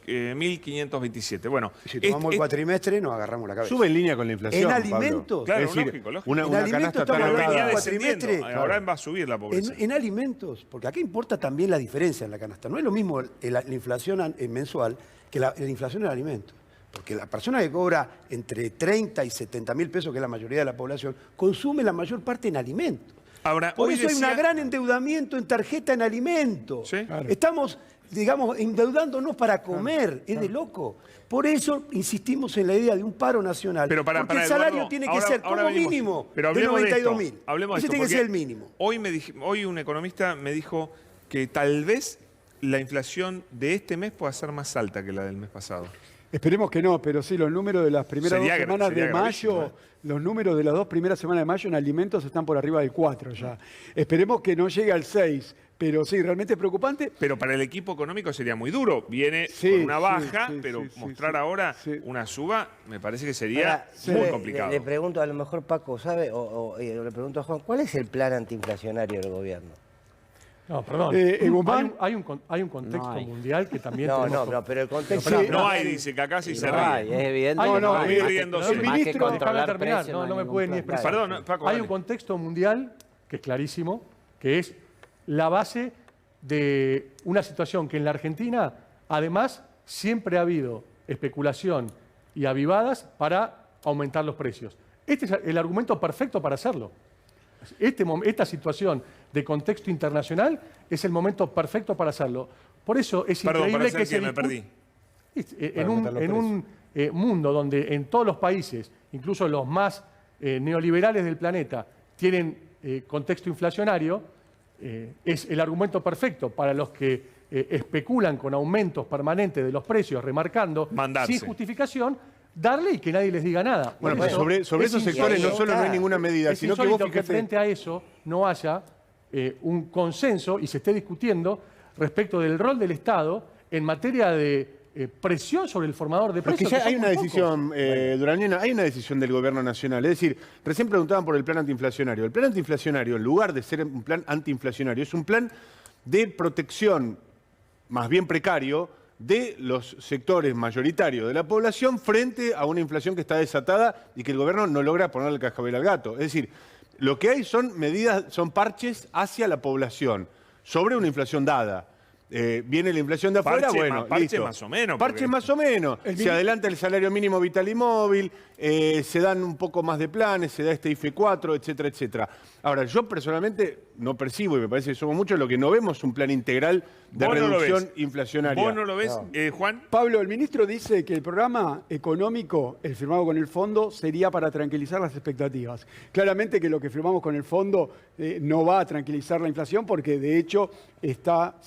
42.527. Bueno, Si tomamos el cuatrimestre, nos agarramos la cabeza. Sube en línea con la inflación. En Pablo. alimentos. Claro, Es decir, lógico, lógico. Una En canasta alimentos tan estamos hablando venía de ahorrada. descendiendo, cuatrimestre. ahora va a subir la pobreza. En alimentos, porque acá importa también la diferencia en la canasta. No es lo mismo la inflación mensual que la inflación en alimentos. Porque la persona que cobra entre 30 y 70 mil pesos, que es la mayoría de la población, consume la mayor parte en alimentos. Ahora, Por hoy eso hay decía- un gran endeudamiento en tarjeta en alimentos. Sí. Claro. Estamos, digamos, endeudándonos para comer. Es de loco. Por eso insistimos en la idea de un paro nacional. Pero porque el Eduardo, salario tiene que ahora- ser ahora como venimos. mínimo Pero de hablemos de esto, 92.000. hablemos de Ese esto, tiene que ser el porque mínimo. Hoy un economista me dijo que tal vez la inflación de este mes pueda ser más alta que la del mes pasado. Esperemos que no, pero sí, los números de las primeras Sería dos semanas sería de gravísimo, mayo, los números de las 2 primeras semanas de mayo en alimentos están por arriba del 4 ya. Esperemos que no llegue al 6, pero sí, realmente es preocupante. Pero para el equipo económico sería muy duro. Viene Sí, con una sí, baja, sí, pero sí, sí, mostrar sí, ahora sí. una suba me parece que sería Ahora, muy complicado. Le pregunto, a lo mejor Paco, ¿sabe? Le pregunto a Juan, ¿cuál es el plan antiinflacionario del gobierno? No, perdón. Guzmán- hay un contexto No hay. mundial que también No, tenemos no, pero el contexto... Sí. No hay, dice que acá sí se No hay, ríe. es evidente. Hay que un- no no, hay. estoy Más que- riendo, más sí. que Ministro, controlar déjame terminar, precios, no hay me ningún puede ni plan. expresar. Perdón, Paco, Hay dale. un contexto mundial que es clarísimo, que es la base de una situación que en la Argentina, además, siempre ha habido especulación y avivadas para aumentar los precios. Este es el argumento perfecto para hacerlo. Esta situación de contexto internacional es el momento perfecto para hacerlo. Por eso es Perdón, increíble para que hacer se que me discute- perdí. En un mundo donde en todos los países, incluso los más neoliberales del planeta, tienen contexto inflacionario, es el argumento perfecto para los que especulan con aumentos permanentes de los precios, remarcando Mandarse. sin justificación, darle y que nadie les diga nada. Bueno, Por pero eso sobre es esos sectores no insólito. solo no hay ninguna medida, es sino que vos insólito que fíjate... frente a eso no haya un consenso y se esté discutiendo respecto del rol del Estado en materia de presión sobre el formador de Pero precios. es que ya hay son una muy pocos. decisión, Durañona, hay una decisión del gobierno nacional. Es decir, recién preguntaban por el plan antiinflacionario. El plan antiinflacionario, en lugar de ser un plan antiinflacionario, es un plan de protección, más bien precario, de los sectores mayoritarios de la población frente a una inflación que está desatada y que el gobierno no logra ponerle el cascabel al gato. Es decir, lo que hay son medidas, son parches hacia la población sobre una inflación dada. Viene la inflación de afuera, Parche listo. más o menos. Parche porque- más o menos. Se adelanta el salario mínimo vital y móvil, se dan un poco más de planes, se da este IFE 4, etcétera, etcétera. Ahora, yo personalmente no percibo, y me parece que somos muchos, lo que no vemos un plan integral de Vos no lo reducción ves. inflacionaria. ¿Vos no lo ves, Juan? Pablo, el ministro dice que el programa económico, el firmado con el fondo, sería para tranquilizar las expectativas. Claramente que lo que firmamos con el fondo no va a tranquilizar la inflación porque de hecho se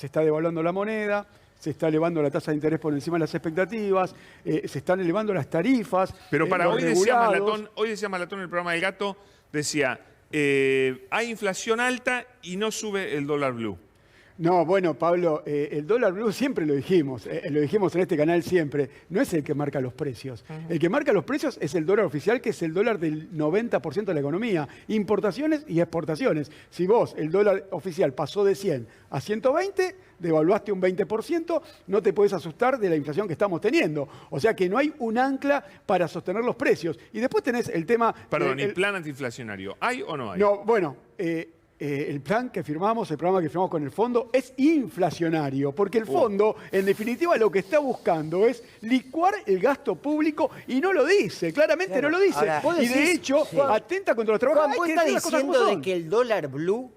está devaluando la moneda, se está elevando la tasa de interés por encima de las expectativas, se están elevando las tarifas. Pero para los hoy decía regulados. Malatón en el programa del Gato, decía, hay inflación alta y no sube el dólar blue. No, bueno, Pablo, el dólar blue siempre lo dijimos en este canal siempre, no es el que marca los precios. El que marca los precios es el dólar oficial, que es el dólar del 90% de la economía, importaciones y exportaciones. Si vos, el dólar oficial pasó de 100 a 120, devaluaste un 20%, no te puedes asustar de la inflación que estamos teniendo. O sea que no hay un ancla para sostener los precios. Y después tenés el tema... Perdón, ¿y plan antiinflacionario? ¿Hay o no hay? No, bueno, el plan que firmamos, el programa que firmamos con el fondo, es inflacionario, porque el fondo, en definitiva, lo que está buscando es licuar el gasto público y no lo dice, claramente Claro, no lo dice. ahora, Y de hecho, atenta contra los Juan, trabajadores. vos Hay que estás decir las cosas como diciendo de son. que el dólar blue,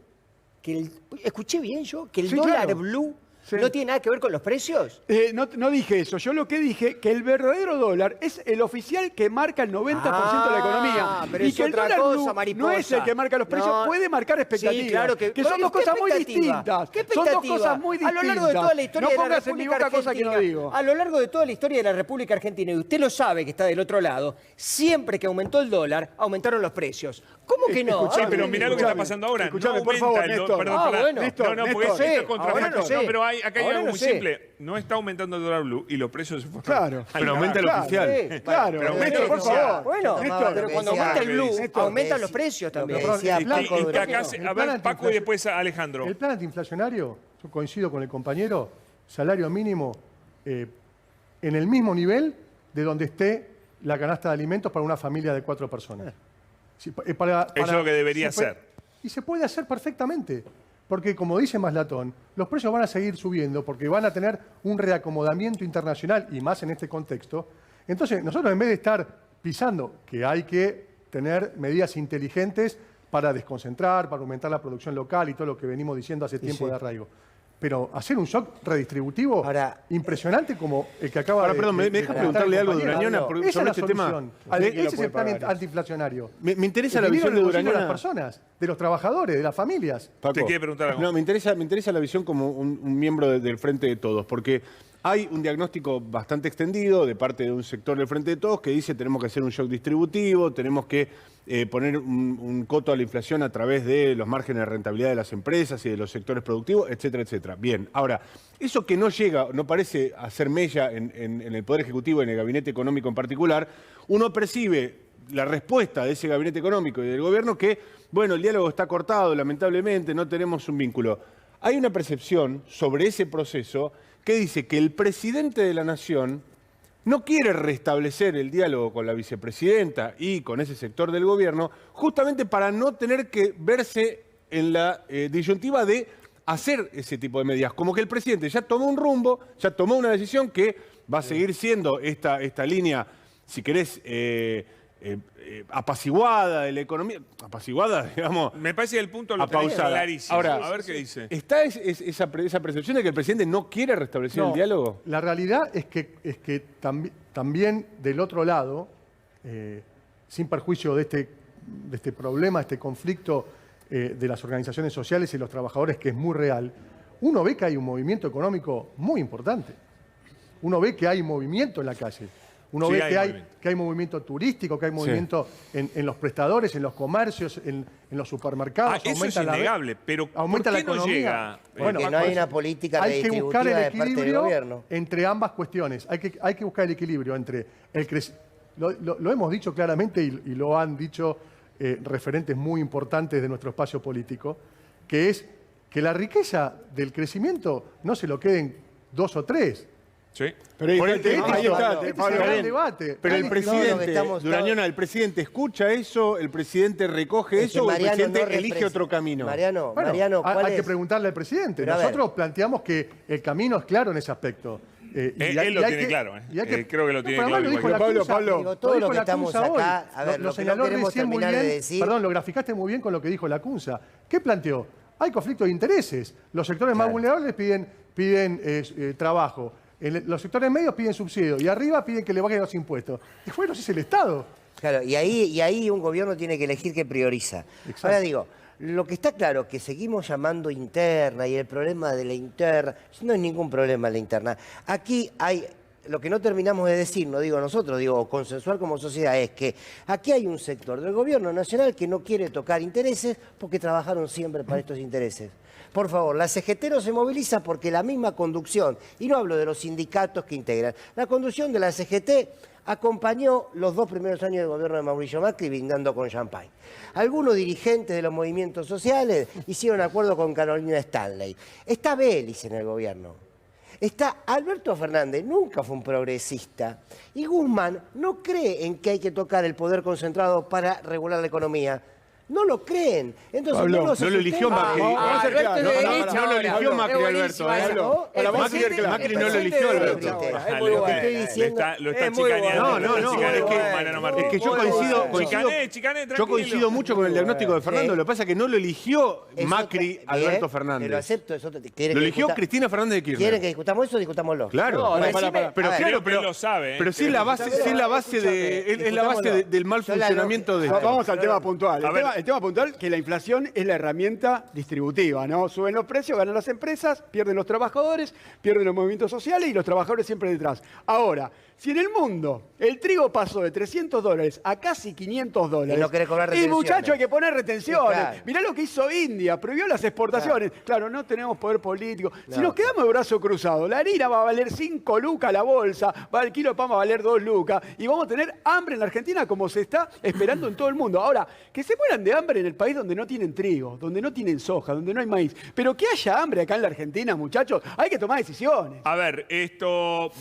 escuché bien yo, que el Sí, dólar claro. blue Sí. no tiene nada que ver con los precios. No dije eso, yo lo que dije que el verdadero dólar es el oficial que marca el 90% de la economía. pero Y es que el otra dólar cosa, blue no mariposa. es el que marca los precios, No. puede marcar expectativas. Sí, claro que son dos ¿qué cosas muy expectativa? distintas. ¿Qué Son dos expectativa? cosas muy A distintas. lo largo de toda la historia no de la pongas en mi República boca cosas que no Argentina, digo. a lo largo de toda la historia de la República Argentina, y usted lo sabe que está del otro lado, siempre que aumentó el dólar, aumentaron los precios. ¿Cómo que no? Sí, pero mirá lo que está Escuchame, pasando ahora. escuchame, no por aumenta favor, el Néstor. perdón, Ah, pará. bueno. Néstor, no, porque Néstor. esto es Sí, contrafactual. ahora no sé. No, pero acá hay Ahora algo no muy sé. simple. No está aumentando el dólar blue y los precios se fueron. Claro. Pero aumenta el Claro, oficial. Sí, Claro, pero aumenta Néstor, el por oficial. favor. Bueno, Néstor, pero cuando decía- aumenta el blue, Néstor, aumentan los precios también. Perdón, Decía el plan- Paco Y que Durán. acá se- El a plan ver, Paco y después a Alejandro. El plan antiinflacionario, yo coincido con el compañero, salario mínimo en el mismo nivel de donde esté la canasta de alimentos para una familia de 4 personas. Sí, Eso es lo que debería ser. Y se puede hacer perfectamente. Porque, como dice Maslatón, los precios van a seguir subiendo porque van a tener un reacomodamiento internacional y más en este contexto. Entonces, nosotros en vez de estar pisando, que hay que tener medidas inteligentes para desconcentrar, para aumentar la producción local y todo lo que venimos diciendo hace tiempo de arraigo. Pero hacer un shock redistributivo Ahora, impresionante como el que acaba Ahora, de... perdón, me deja comentar preguntarle el algo, compañero. Durañona, Esa es sobre la este tema. solución. Alguien que lo Ese es puede el plan pagar eso. antiinflacionario. Me interesa la El dinero visión de en el bolsillo de Durañona. las personas, de los trabajadores, de las familias. Paco. ¿Te quiere preguntar algo? No, me interesa la visión como un miembro del Frente de Todos, porque hay un diagnóstico bastante extendido de parte de un sector del Frente de Todos que dice tenemos que hacer un shock distributivo, tenemos que poner un coto a la inflación a través de los márgenes de rentabilidad de las empresas y de los sectores productivos, etcétera, etcétera. Bien, ahora, eso que no llega, no parece hacer mella en el Poder Ejecutivo y en el Gabinete Económico en particular, uno percibe la respuesta de ese gabinete económico y del gobierno que, bueno, el diálogo está cortado, lamentablemente, no tenemos un vínculo. Hay una percepción sobre ese proceso que dice que el presidente de la Nación no quiere restablecer el diálogo con la vicepresidenta y con ese sector del gobierno, justamente para no tener que verse en la disyuntiva de hacer ese tipo de medidas. Como que el presidente ya tomó un rumbo, ya tomó una decisión que va a seguir siendo esta línea, si querés, apaciguada de la economía, apaciguada, digamos, Me parece que el punto lo tenés apausada. clarísimo. Ahora, a ver qué dice. ¿está esa percepción de que el presidente no quiere restablecer No, el diálogo? La realidad es que también del otro lado, sin perjuicio de este problema, este conflicto de las organizaciones sociales y los trabajadores, que es muy real, uno ve que hay un movimiento económico muy importante. Uno ve que hay movimiento en la calle. Uno Sí, ve hay que hay movimiento turístico, que hay movimiento en los prestadores, en los comercios, en los supermercados. Eso es innegable, pero aumenta ¿por la qué no economía. llega? Porque no hay una política hay que buscar redistributiva el de parte del equilibrio gobierno. entre ambas cuestiones. Hay que buscar el equilibrio entre el crecimiento. Lo hemos dicho claramente y lo han dicho referentes muy importantes de nuestro espacio político, que es que la riqueza del crecimiento no se lo queden 2 o 3. Sí. Pero ahí está, Este es Pablo, el gran bien. debate. Pero el No, presidente, lo que estamos- Durañona, ¿el presidente escucha eso? ¿El presidente recoge Es que eso? ¿O el Mariano presidente no elige otro camino? Mariano, Bueno, ¿cuál hay es? que preguntarle al presidente. Pero a ver. Nosotros planteamos que el camino es claro en ese aspecto. Él lo tiene claro, Creo que lo tiene pero claro además lo dijo igual. la Pablo, Cunza, Pablo. Digo, todo lo lo dijo que la estamos Cunza hoy. acá, a ver, Lo lo que no señaló queremos recién muy terminar de bien. decir- Perdón, lo graficaste muy bien con lo que dijo la Cunza. ¿Qué planteó? Hay conflicto de intereses. Los sectores más vulnerables piden trabajo. Los sectores medios piden subsidio. Y arriba piden que le bajen los impuestos. Y bueno, ese es el Estado. Claro, y ahí un gobierno tiene que elegir qué prioriza. Exacto. Ahora digo, lo que está claro es que seguimos llamando interna y el problema de la interna, no es ningún problema la interna. Aquí hay, lo que no terminamos de decir, no digo nosotros, digo consensuar como sociedad, es que aquí hay un sector del gobierno nacional que no quiere tocar intereses porque trabajaron siempre para estos intereses. Por favor, la CGT no se moviliza porque la misma conducción, y no hablo de los sindicatos que integran, la conducción de la CGT acompañó los 2 primeros años del gobierno de Mauricio Macri brindando con champagne. Algunos dirigentes de los movimientos sociales hicieron acuerdo con Carolina Stanley. Está Vélez en el gobierno. Está Alberto Fernández, nunca fue un progresista. Y Guzmán no cree en que hay que tocar el poder concentrado para regular la economía. No lo creen. Entonces, Pablo, nos no lo eligió asustemos. Macri. Vamos a ser claros. Alberto es de No, derecha no lo ahora, eligió Pablo. Macri, Es Alberto. buenísima esa. ¿no? Ahora, El Macri presidente- no lo el eligió, presidente de Alberto. derecha. Es Ojalá, muy lo bueno. estoy diciendo- lo está es muy chicaneando. bueno. No, Lo está es que- Mariano Martín. Es que yo Chicané, yo coincido mucho con el diagnóstico de Fernando. Sí. Lo que pasa es que no lo eligió Es Macri, otra- Alberto bien, Fernández. Lo acepto, es otra- ¿quieren Lo que eligió discuta- Cristina Fernández de ¿Quieren Kirchner. que discutamos eso? Discutámoslo. Claro. No, Bueno, para. decime- Pero a ver, claro, Creo que él lo sabe. Pero sí es la base, sí es la base es la base del mal Yo la funcionamiento de lógica- esto. Vamos al tema puntual. A ver. El tema puntual que la inflación es la herramienta distributiva, ¿no? Suben los precios, ganan las empresas, pierden los trabajadores, pierden los movimientos sociales y los trabajadores siempre detrás. Ahora, si en el mundo el trigo pasó de $300 a casi $500, Y no querés cobrar y retenciones. muchacho hay que poner retenciones. Sí, claro. Mirá lo que hizo India, prohibió las exportaciones. Claro, no tenemos poder político. Si nos quedamos de brazo cruzado, la harina va a valer 5 lucas la bolsa, el kilo de pan va a valer 2 lucas y vamos a tener hambre en la Argentina como se está esperando en todo el mundo. Ahora, que se mueran de hambre en el país donde no tienen trigo, donde no tienen soja, donde no hay maíz, pero que haya hambre acá en la Argentina, muchachos, hay que tomar decisiones. A ver,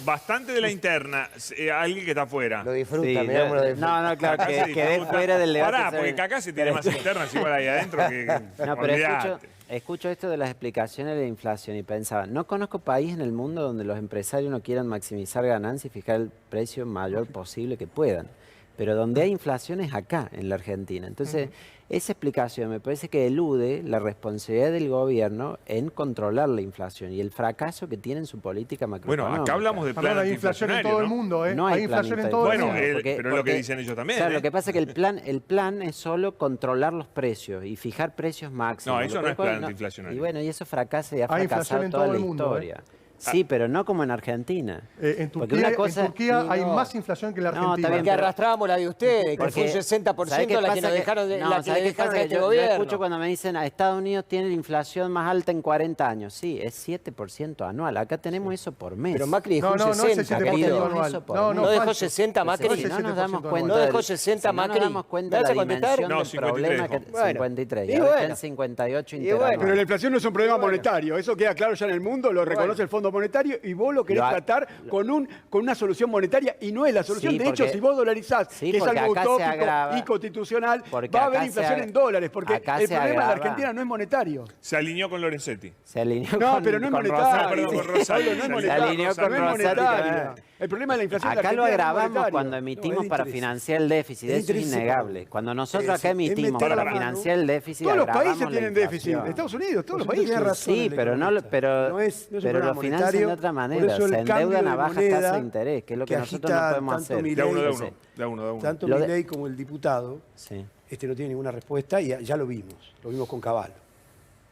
bastante de la interna, alguien que está afuera. Lo disfruta, Sí, mirá cómo lo disfruta. no, claro, Acá se que quedé disfruta. fuera del debate. Pará, ¿sabes? porque Cacá se tiene más internas igual ahí adentro que No, pero olvidate. escucho esto de las explicaciones de la inflación y pensaba, no conozco país en el mundo donde los empresarios no quieran maximizar ganancias y fijar el precio mayor posible que puedan. Pero donde hay inflación es acá, en la Argentina. Entonces, esa explicación me parece que elude la responsabilidad del gobierno en controlar la inflación y el fracaso que tiene en su política Bueno, macroeconómica. acá hablamos de plan Perdón, hay inflación en todo el antiinflacionario, mundo, ¿eh? No hay hay plan inflación en todo el Bueno, mundo. pero es lo que dicen ellos también, Claro, ¿eh? lo que pasa es que el plan es solo controlar los precios y fijar precios máximos. No, eso Lo no es cual plan antiinflacionario. Y bueno, y eso fracasa y ha Hay inflación fracasado en toda todo la el mundo, historia. Sí, pero no como en Argentina. En Porque Turquía, una cosa- en Turquía Sí, hay no. más inflación que en la No, Argentina. está bien, Porque arrastrábamos la de ustedes, que Porque, fue un ¿sabe 60% qué la que pasa? nos dejaron, No, la que ¿sabe le qué dejaron pasa? a este Yo gobierno. escucho cuando me dicen, Estados Unidos tiene la inflación más alta en 40 años. Sí, es 7% anual. Acá tenemos eso por mes. Pero Macri dejó No, un no, no es el 60, 7% querido. anual. Eso por No, mes. no, ¿No dejó falso. 60 Macri? No es Si el no nos damos 7% cuenta, ¿No anual. dejó 60 si no Macri? nos damos cuenta ¿Me de vas la a contestar? dimensión No, del 53 problema que dejó. Bueno. 53. Y Y ahora está bueno. en 58 Y interanual. bueno. Pero la inflación no es un problema monetario, eso queda claro ya en el mundo, lo reconoce el Fondo Monetario y vos lo querés Lo ha- tratar con una solución monetaria y no es la solución. Sí, de hecho, porque- si vos dolarizás, sí, que es porque algo acá se utópico, agrava- inconstitucional, porque va a haber acá se inflación agra- en dólares, porque acá el se problema de la agrava. Argentina no es monetario. Se alineó con Lorenzetti. Se alineó No, con, pero no es con monetario. Rosario. Perdón, con Rosario. Pablo, no es Se monetario. alineó con no es Rosario. monetario. El problema de la inflación de la Acá lo Argentina no es agravamos monetario. cuando No, emitimos es para interés. financiar el déficit, Es eso es interés. innegable. Cuando nosotros acá Es emitimos meter para la mano. financiar el déficit, Todos los agravamos países la tienen déficit. inflación. Estados Unidos, todos los Por eso países. tiene razón Sí, el pero no, economista. pero, No es un pero problema lo financian monetario, de otra por manera, eso el se cambio endeudan de a bajas moneda tasas de interés, que es lo que nosotros no agita podemos tanto hacer. Milei, De a uno, de a Sí. uno. De a uno, de a uno. Tanto Lo de- Milei como el diputado, Sí. no tiene ninguna respuesta y ya lo vimos con Caballo.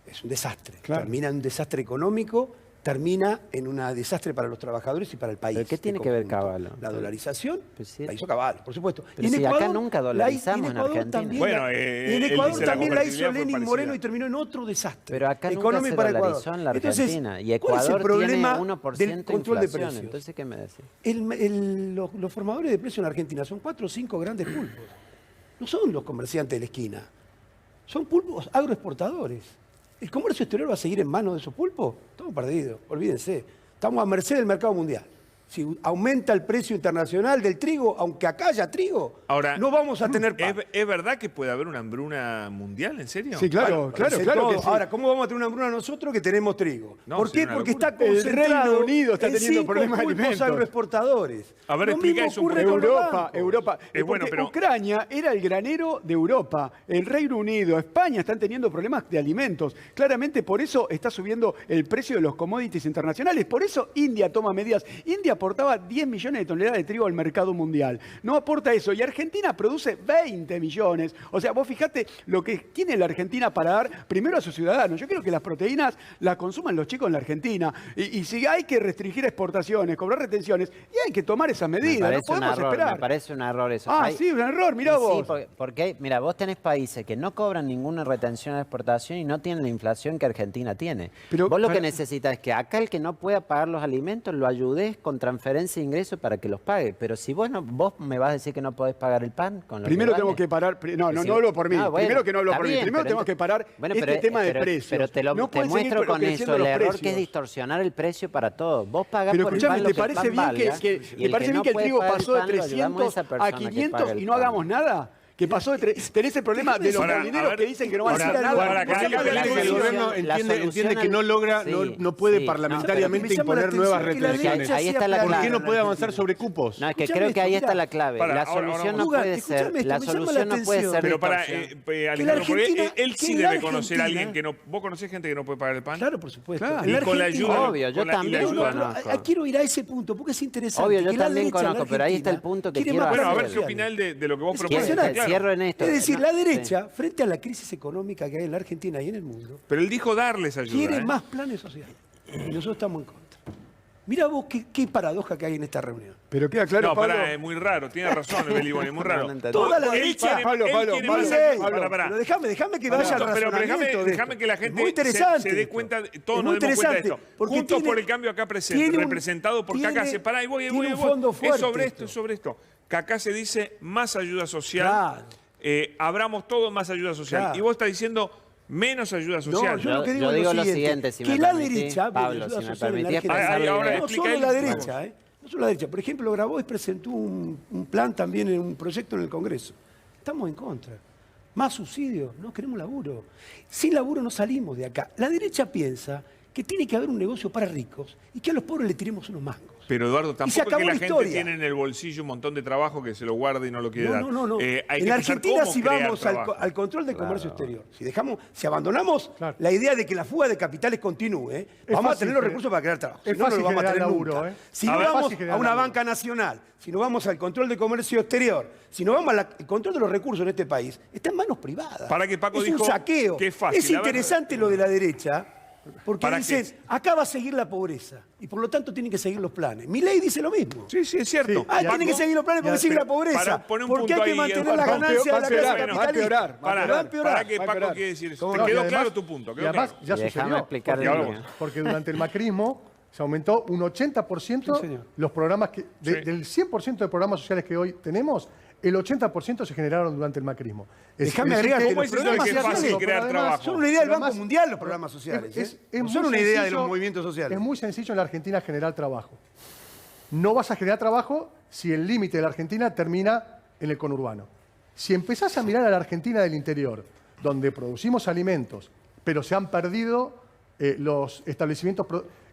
Es un desastre. Claro. Termina en un desastre económico termina en un desastre para los trabajadores y para el país. ¿Pero qué de tiene que ver conjunto. Caballo? La dolarización Pues sí. la hizo Caballo, por supuesto. Pero si acá nunca dolarizamos en Ecuador Argentina. también Bueno, y en él Ecuador dice la también la hizo convertibilidad fue Lenin parecida. Moreno y terminó en otro desastre. Pero acá nunca económico se para Ecuador. dolarizó en la Entonces, Argentina. Y ¿cuál es el Ecuador problema tiene 1% del de control de inflación. precios? Entonces, ¿qué me decís? Los formadores de precios en Argentina son 4 o 5 grandes pulpos. No son los comerciantes de la esquina. Son pulpos agroexportadores. ¿El comercio exterior va a seguir en manos de esos pulpos? Estamos perdidos, olvídense. Estamos a merced del mercado mundial. Si aumenta el precio internacional del trigo, aunque acá haya trigo, Ahora, no vamos a tener pan. ¿Es verdad que puede haber una hambruna mundial? ¿En serio? Sí, claro, claro Parece que todo. sí. Ahora, ¿cómo vamos a tener una hambruna nosotros que tenemos trigo? No, ¿Por qué? sería una Porque locura. está El concentrado Reino Unido está en teniendo 5 problemas de pulpos alimentos. agroexportadores. A ver, Lo explica mismo eso un ocurre poco. con los Europa, bancos. Europa. Bueno, Porque pero- Ucrania era el granero de Europa. El Reino Unido, España están teniendo problemas de alimentos. Claramente por eso está subiendo el precio de los commodities internacionales. Por eso India toma medidas. India aportaba 10 millones de toneladas de trigo al mercado mundial. No aporta eso. Y Argentina produce 20 millones. O sea, vos fijate lo que tiene la Argentina para dar primero a sus ciudadanos. Yo quiero que las proteínas las consuman los chicos en la Argentina. Y si hay que restringir exportaciones, cobrar retenciones, y hay que tomar esas Me medidas. No parece un podemos error, esperar. me parece un error eso. Ah, sí, un error, mirá Y vos. Sí, porque, mira, vos tenés países que no cobran ninguna retención de exportación y no tienen la inflación que Argentina tiene. Pero vos lo que para- necesitas es que acá el que no pueda pagar los alimentos lo ayudes con transferencia de ingresos para que los pague. Pero si vos me vas a decir que no podés pagar el pan con lo Primero que tenemos vale. que parar. No, no, Si- no hablo por mí. Ah, bueno, Primero que no hablo está por mí. bien, Primero pero tenemos que parar bueno, este pero, tema de pero- precios. Pero te No te pueden seguir muestro con creciendo eso el los error que es precios. distorsionar el precio para todos. Vos pagás Pero por el escúchame, pan lo ¿te que el parece pan bien valga, que, y ¿te el parece bien no que el puede trigo pagar el pasó de pan, lo ayudamos 300 esa a persona que 500 paga el y no pan? hagamos nada? Que pasó de tenés el problema de los Ahora, molineros a ver, que dicen que no van a ahora, hacer nada. ahora, Porque acá acá hay la que que el solución- gobierno la entiende solución que no logra, sí, no puede sí. parlamentariamente No, pero me llama la imponer nuevas atención que la retenciones. derecha Ahí está la hacía ¿Por clave. qué no puede en avanzar Argentina. sobre cupos? No, es que Escuchame creo que ahí esto, está mirá. la clave. Para, La ahora solución no Lugar, puede ser, escuchame esto, la me llama la solución no puede atención. ser Pero para, distorsión. Alejandro, porque Argentina- él que sí en debe la conocer a Argentina- alguien que no... ¿Vos conocés gente que no puede pagar el pan? Claro, por supuesto. Claro. En Y la con la Argentina- ayuda... Obvio, yo con la- y la también ayuda- conozco. Quiero ir a ese punto porque es interesante. Obvio, yo que la también derecha en la conozco, pero ahí está el Argentina punto que quiere quiero más Bueno, a hacer. ver qué planes opinás sociales. de lo que vos Es proponés. impresionante. Claro. Cierro en esto. Es decir, No, la sí. derecha, frente a la crisis económica que hay en la Argentina y en el mundo, Pero él dijo darles ayuda. quiere ¿eh? más planes sociales. Y nosotros estamos en contra. Mira vos qué paradoja que hay en esta reunión. Pero queda claro, No, Pablo. pará, es muy raro. Tiene razón, Beliboni, es muy raro. No entendí. Toda la Él derecha- quiere- Pablo, él Pablo, quiere Pablo, más Pablo, ayuda. Pablo, Pará. Pero déjame que No, vaya al pero razonamiento de déjame esto. que la Es gente muy interesante se dé esto. cuenta, Es todos muy nos demos cuenta de interesante, esto. porque Juntos tiene- por el cambio acá presente, tiene un- representado por tiene- Cacase. Pará, y voy. tiene un fondo Es fuerte sobre esto, esto. es sobre esto. Cacase dice más ayuda social. Claro. Abramos todo más ayuda social. Claro. Y vos estás diciendo menos ayuda social. yo lo que digo Yo es digo lo lo siguiente, siguiente, si que me la permitís, derecha, Pablo, ayuda si me social en la permitís Argentina, expresar la no idea. solo Explica la él. derecha, no solo la derecha. Por ejemplo, Grabois presentó un plan también en un proyecto en el Congreso. Estamos en contra. Más subsidios, no queremos laburo. Sin laburo no salimos de acá. La derecha piensa que tiene que haber un negocio para ricos y que a los pobres le tiremos unos mangos. Pero Eduardo, se tampoco es que acabó la la gente historia. tiene en el bolsillo un montón de trabajo que se lo guarda y no lo quiere dar. No. Hay En que la pensar Argentina, cómo si crear vamos trabajo. al control del comercio exterior, si abandonamos Claro. la idea de que la fuga de capitales continúe, vamos a fácil tener los gener- recursos para crear trabajo. es Si no, no fácil lo vamos a generar tener laburo, nunca. ¿eh? Si A no ver, vamos fácil a generar una laburo. banca nacional, si no vamos al control de comercio exterior, si no vamos al control de los recursos en este país, está en manos privadas. Para que Paco es dijo un saqueo. que es fácil. Es A ver. interesante lo de la derecha, porque ¿Para dicen, qué? acá va a seguir la pobreza, y por lo tanto tienen que seguir los planes. Milei dice lo mismo. Sí, es cierto. Sí. Tienen que seguir los planes porque sigue la pobreza. Para poner un Porque hay punto que ahí, mantener Eduardo. la ganancia de la clase va a capitalista. empeorar, va a Va a empeorar. empeorar. Para que va a Paco empeorar. quiere decir eso. ¿Cómo Te no? quedó Y claro además- tu punto. Y Quedó además claro. ya Déjame sucedió. explicar porque, el mío. porque durante el macrismo se aumentó un 80% Sí, señor. los programas que... Sí. Del 100% de programas sociales que hoy tenemos, el 80% se generaron durante el macrismo. Déjame decir agregar que- que ¿Cómo los es eso de programas que es fácil sociales crear además, trabajo? son una idea del Pero Banco además, Mundial los programas sociales. No muy son una idea de sencillo- los movimientos sociales. Es muy sencillo en la Argentina generar trabajo. No vas a generar trabajo si el límite de la Argentina termina en el conurbano. Si empezás a mirar a la Argentina del interior, donde producimos alimentos, pero se han perdido los establecimientos...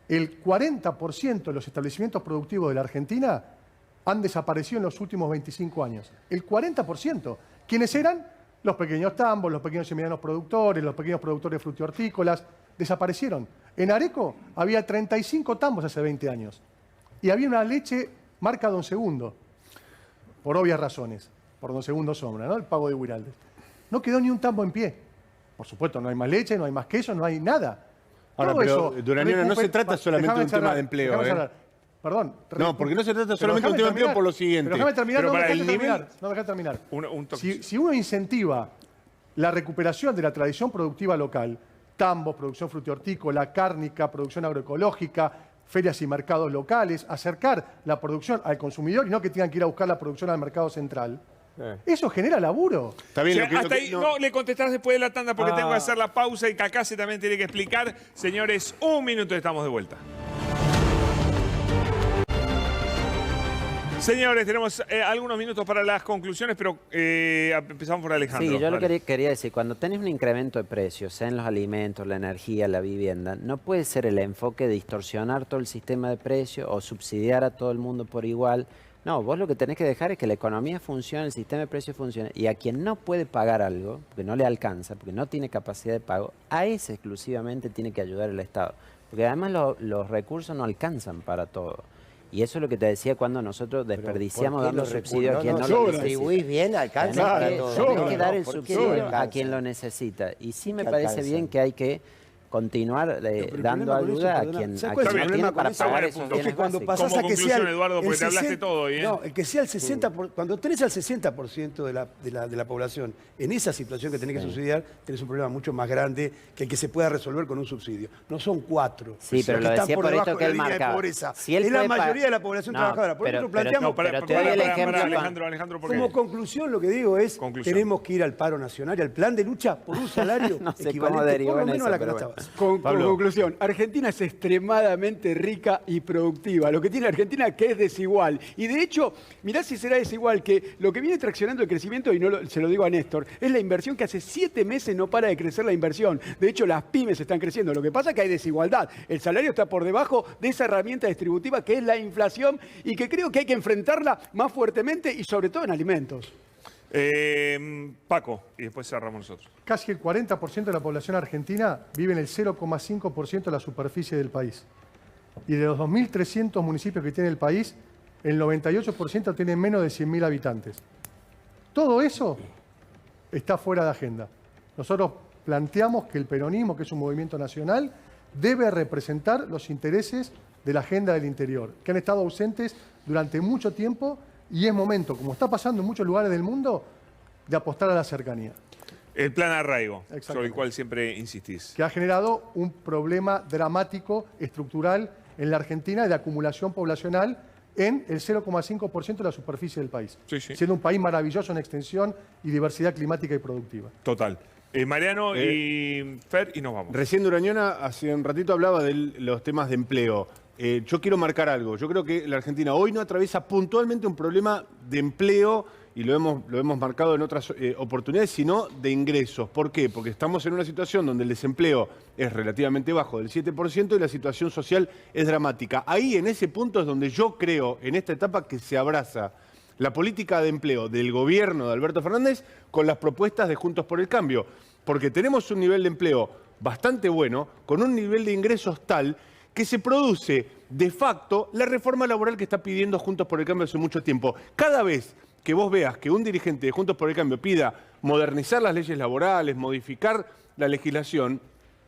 El 40% de los establecimientos productivos de la Argentina han desaparecido en los últimos 25 años. El 40%. ¿Quiénes eran? Los pequeños tambos, los pequeños y medianos productores, los pequeños productores frutihortícolas. Desaparecieron. En Areco había 35 tambos hace 20 años. Y había una leche marca Don Segundo. Por obvias razones. Por Don Segundo Sombra, ¿no? El pago de Huiraldes. No quedó ni un tambo en pie. Por supuesto, no hay más leche, no hay más queso, no hay nada. Ahora, Todo pero, eso, Duraniano, no se trata solamente de un tema de empleo. Déjame cerrar. Perdón. No, porque no se trata Pero solamente de un tema de empleo terminar. por lo siguiente. Pero déjame terminar, Pero no me para dejaste el nivel- terminar. No me dejaste terminar. Un toque. Si uno incentiva la recuperación de la tradición productiva local, tambos, producción frutihortícola, cárnica, producción agroecológica, ferias y mercados locales, acercar la producción al consumidor y no que tengan que ir a buscar la producción al mercado central, eso genera laburo. Está bien, O sea, lo que- hasta ahí no le contestás después de la tanda porque tengo que Ah. hacer la pausa y Cacá se también tiene que explicar. Señores, un minuto y estamos de vuelta. Señores, tenemos algunos minutos para las conclusiones, pero empezamos por Alejandro. Sí, yo lo Dale. quería decir, cuando tenés un incremento de precios, sea en los alimentos, la energía, la vivienda, no puede ser el enfoque de distorsionar todo el sistema de precios o subsidiar a todo el mundo por igual. No, vos lo que tenés que dejar es que la economía funcione, el sistema de precios funcione, y a quien no puede pagar algo, porque no le alcanza, porque no tiene capacidad de pago, a ese exclusivamente tiene que ayudar el Estado. Porque además los recursos no alcanzan para todo. Y eso es lo que te decía cuando nosotros desperdiciamos dando subsidio a quien no lo necesita. Distribuís bien, alcanza para Tenés todo. que dar el ¿Por qué no subsidio a alcanza? quien lo necesita. Y sí me ¿Qué parece alcanza? bien que hay que continuar el dando problema con eso, ayuda a perdona, quien ¿sabes cuál es el tiene problema para con eso? pagar Bueno, esos es Es bienes que cuando básicos. pasás Como a que sea conclusión, Eduardo, porque el te hablaste 60 todo hoy, ¿eh? No, el que sea el 60%, cuando tenés al 60% de la población en esa situación que tenés que subsidiar, tenés un problema mucho más grande que el que se pueda resolver con un subsidio. No son 4. Sí, pero lo están decía por esto debajo que de él la línea de marcaba. pobreza. Si él es la puede mayoría de la pagar- población No, trabajadora. Por pero- eso pero- planteamos... No, Pero te doy el ejemplo con- Alejandro, ¿por qué? Como conclusión, lo que digo es, Conclusión. tenemos que ir al paro nacional y al plan de lucha por un salario No sé cómo equivalente derivó por lo en menos eso, a la pero canasta bueno. básica. Con Pablo. conclusión, Argentina es extremadamente rica y productiva. Lo que tiene Argentina que es desigual. Y de hecho, mirá si será desigual que lo que viene traccionando el crecimiento, y se lo digo a Néstor, es la inversión que hace 7 meses no para de crecer la inversión. De hecho, las pymes están creciendo. Lo que pasa es que hay desigualdad. El salario está por debajo de esa herramienta distributiva que es la inflación y que creo que hay que enfrentarla más fuertemente y sobre todo en alimentos. Paco, y después cerramos nosotros. Casi el 40% de la población argentina vive en el 0,5% de la superficie del país. Y de los 2.300 municipios que tiene el país, el 98% tienen menos de 100.000 habitantes. Todo eso está fuera de agenda. Nosotros planteamos que el peronismo, que es un movimiento nacional, debe representar los intereses de la agenda del interior, que han estado ausentes durante mucho tiempo y es momento, como está pasando en muchos lugares del mundo, de apostar a la cercanía, El plan arraigo, sobre el Exactamente. cual siempre insistís. que ha generado un problema dramático, estructural en la Argentina de acumulación poblacional en el 0,5% de la superficie del país, Sí, sí. siendo un país maravilloso en extensión y diversidad climática y productiva. Total. Mariano y Fer, y nos vamos. Recién Durañona hace un ratito hablaba de los temas de empleo. Yo quiero marcar algo. Yo creo que la Argentina hoy no atraviesa puntualmente un problema de empleo, y lo hemos marcado en otras oportunidades, sino de ingresos. ¿Por qué? Porque estamos en una situación donde el desempleo es relativamente bajo, del 7%, y la situación social es dramática. Ahí, en ese punto, es donde yo creo, en esta etapa, que se abraza la política de empleo del gobierno de Alberto Fernández con las propuestas de Juntos por el Cambio. Porque tenemos un nivel de empleo bastante bueno, con un nivel de ingresos tal que se produce de facto la reforma laboral que está pidiendo Juntos por el Cambio hace mucho tiempo. Cada vez que vos veas que un dirigente de Juntos por el Cambio pida modernizar las leyes laborales, modificar la legislación,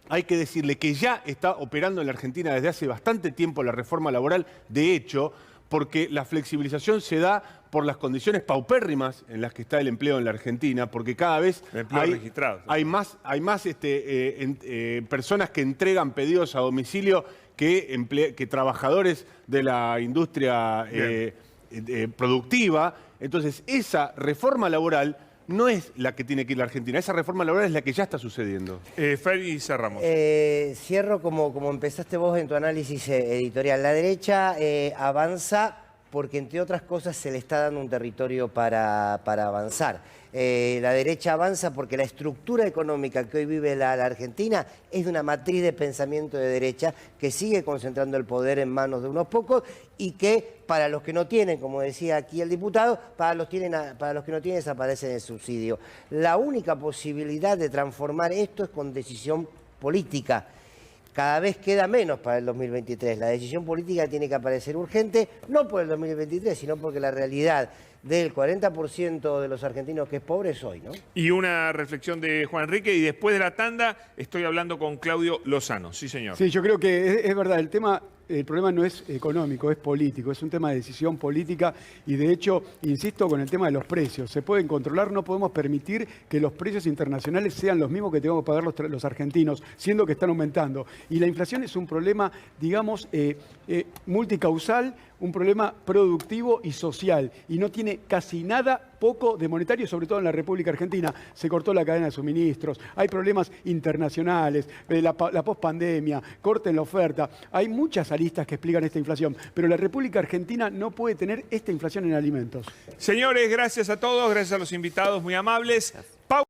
hay que decirle que ya está operando en la Argentina desde hace bastante tiempo la reforma laboral, de hecho, porque la flexibilización se da por las condiciones paupérrimas en las que está el empleo en la Argentina, porque cada vez El empleo registrado. hay más personas que entregan pedidos a domicilio que trabajadores de la industria productiva. Entonces, esa reforma laboral no es la que tiene que ir la Argentina, esa reforma laboral es la que ya está sucediendo. Fer, y cerramos. Cierro como empezaste vos en tu análisis editorial. La derecha avanza porque, entre otras cosas, se le está dando un territorio para avanzar. La derecha avanza porque la estructura económica que hoy vive la Argentina es de una matriz de pensamiento de derecha que sigue concentrando el poder en manos de unos pocos y que, para los que no tienen, como decía aquí el diputado, para los que no tienen desaparece el subsidio. La única posibilidad de transformar esto es con decisión política. Cada vez queda menos para el 2023. La decisión política tiene que aparecer urgente, no por el 2023, sino porque la realidad del 40% de los argentinos que es pobre es hoy, ¿no? Y una reflexión de Juan Enrique, y después de la tanda estoy hablando con Claudio Lozano. Sí, señor. Sí, yo creo que es verdad, el problema no es económico, es político, es un tema de decisión política y de hecho, insisto con el tema de los precios, se pueden controlar, no podemos permitir que los precios internacionales sean los mismos que tenemos que pagar los argentinos, siendo que están aumentando. Y la inflación es un problema, digamos, multicausal, un problema productivo y social, y no tiene casi nada poco de monetario, sobre todo en la República Argentina. Se cortó la cadena de suministros, hay problemas internacionales, la pospandemia, corte en la oferta. Hay muchas aristas que explican esta inflación, pero la República Argentina no puede tener esta inflación en alimentos. Señores, gracias a todos, gracias a los invitados muy amables.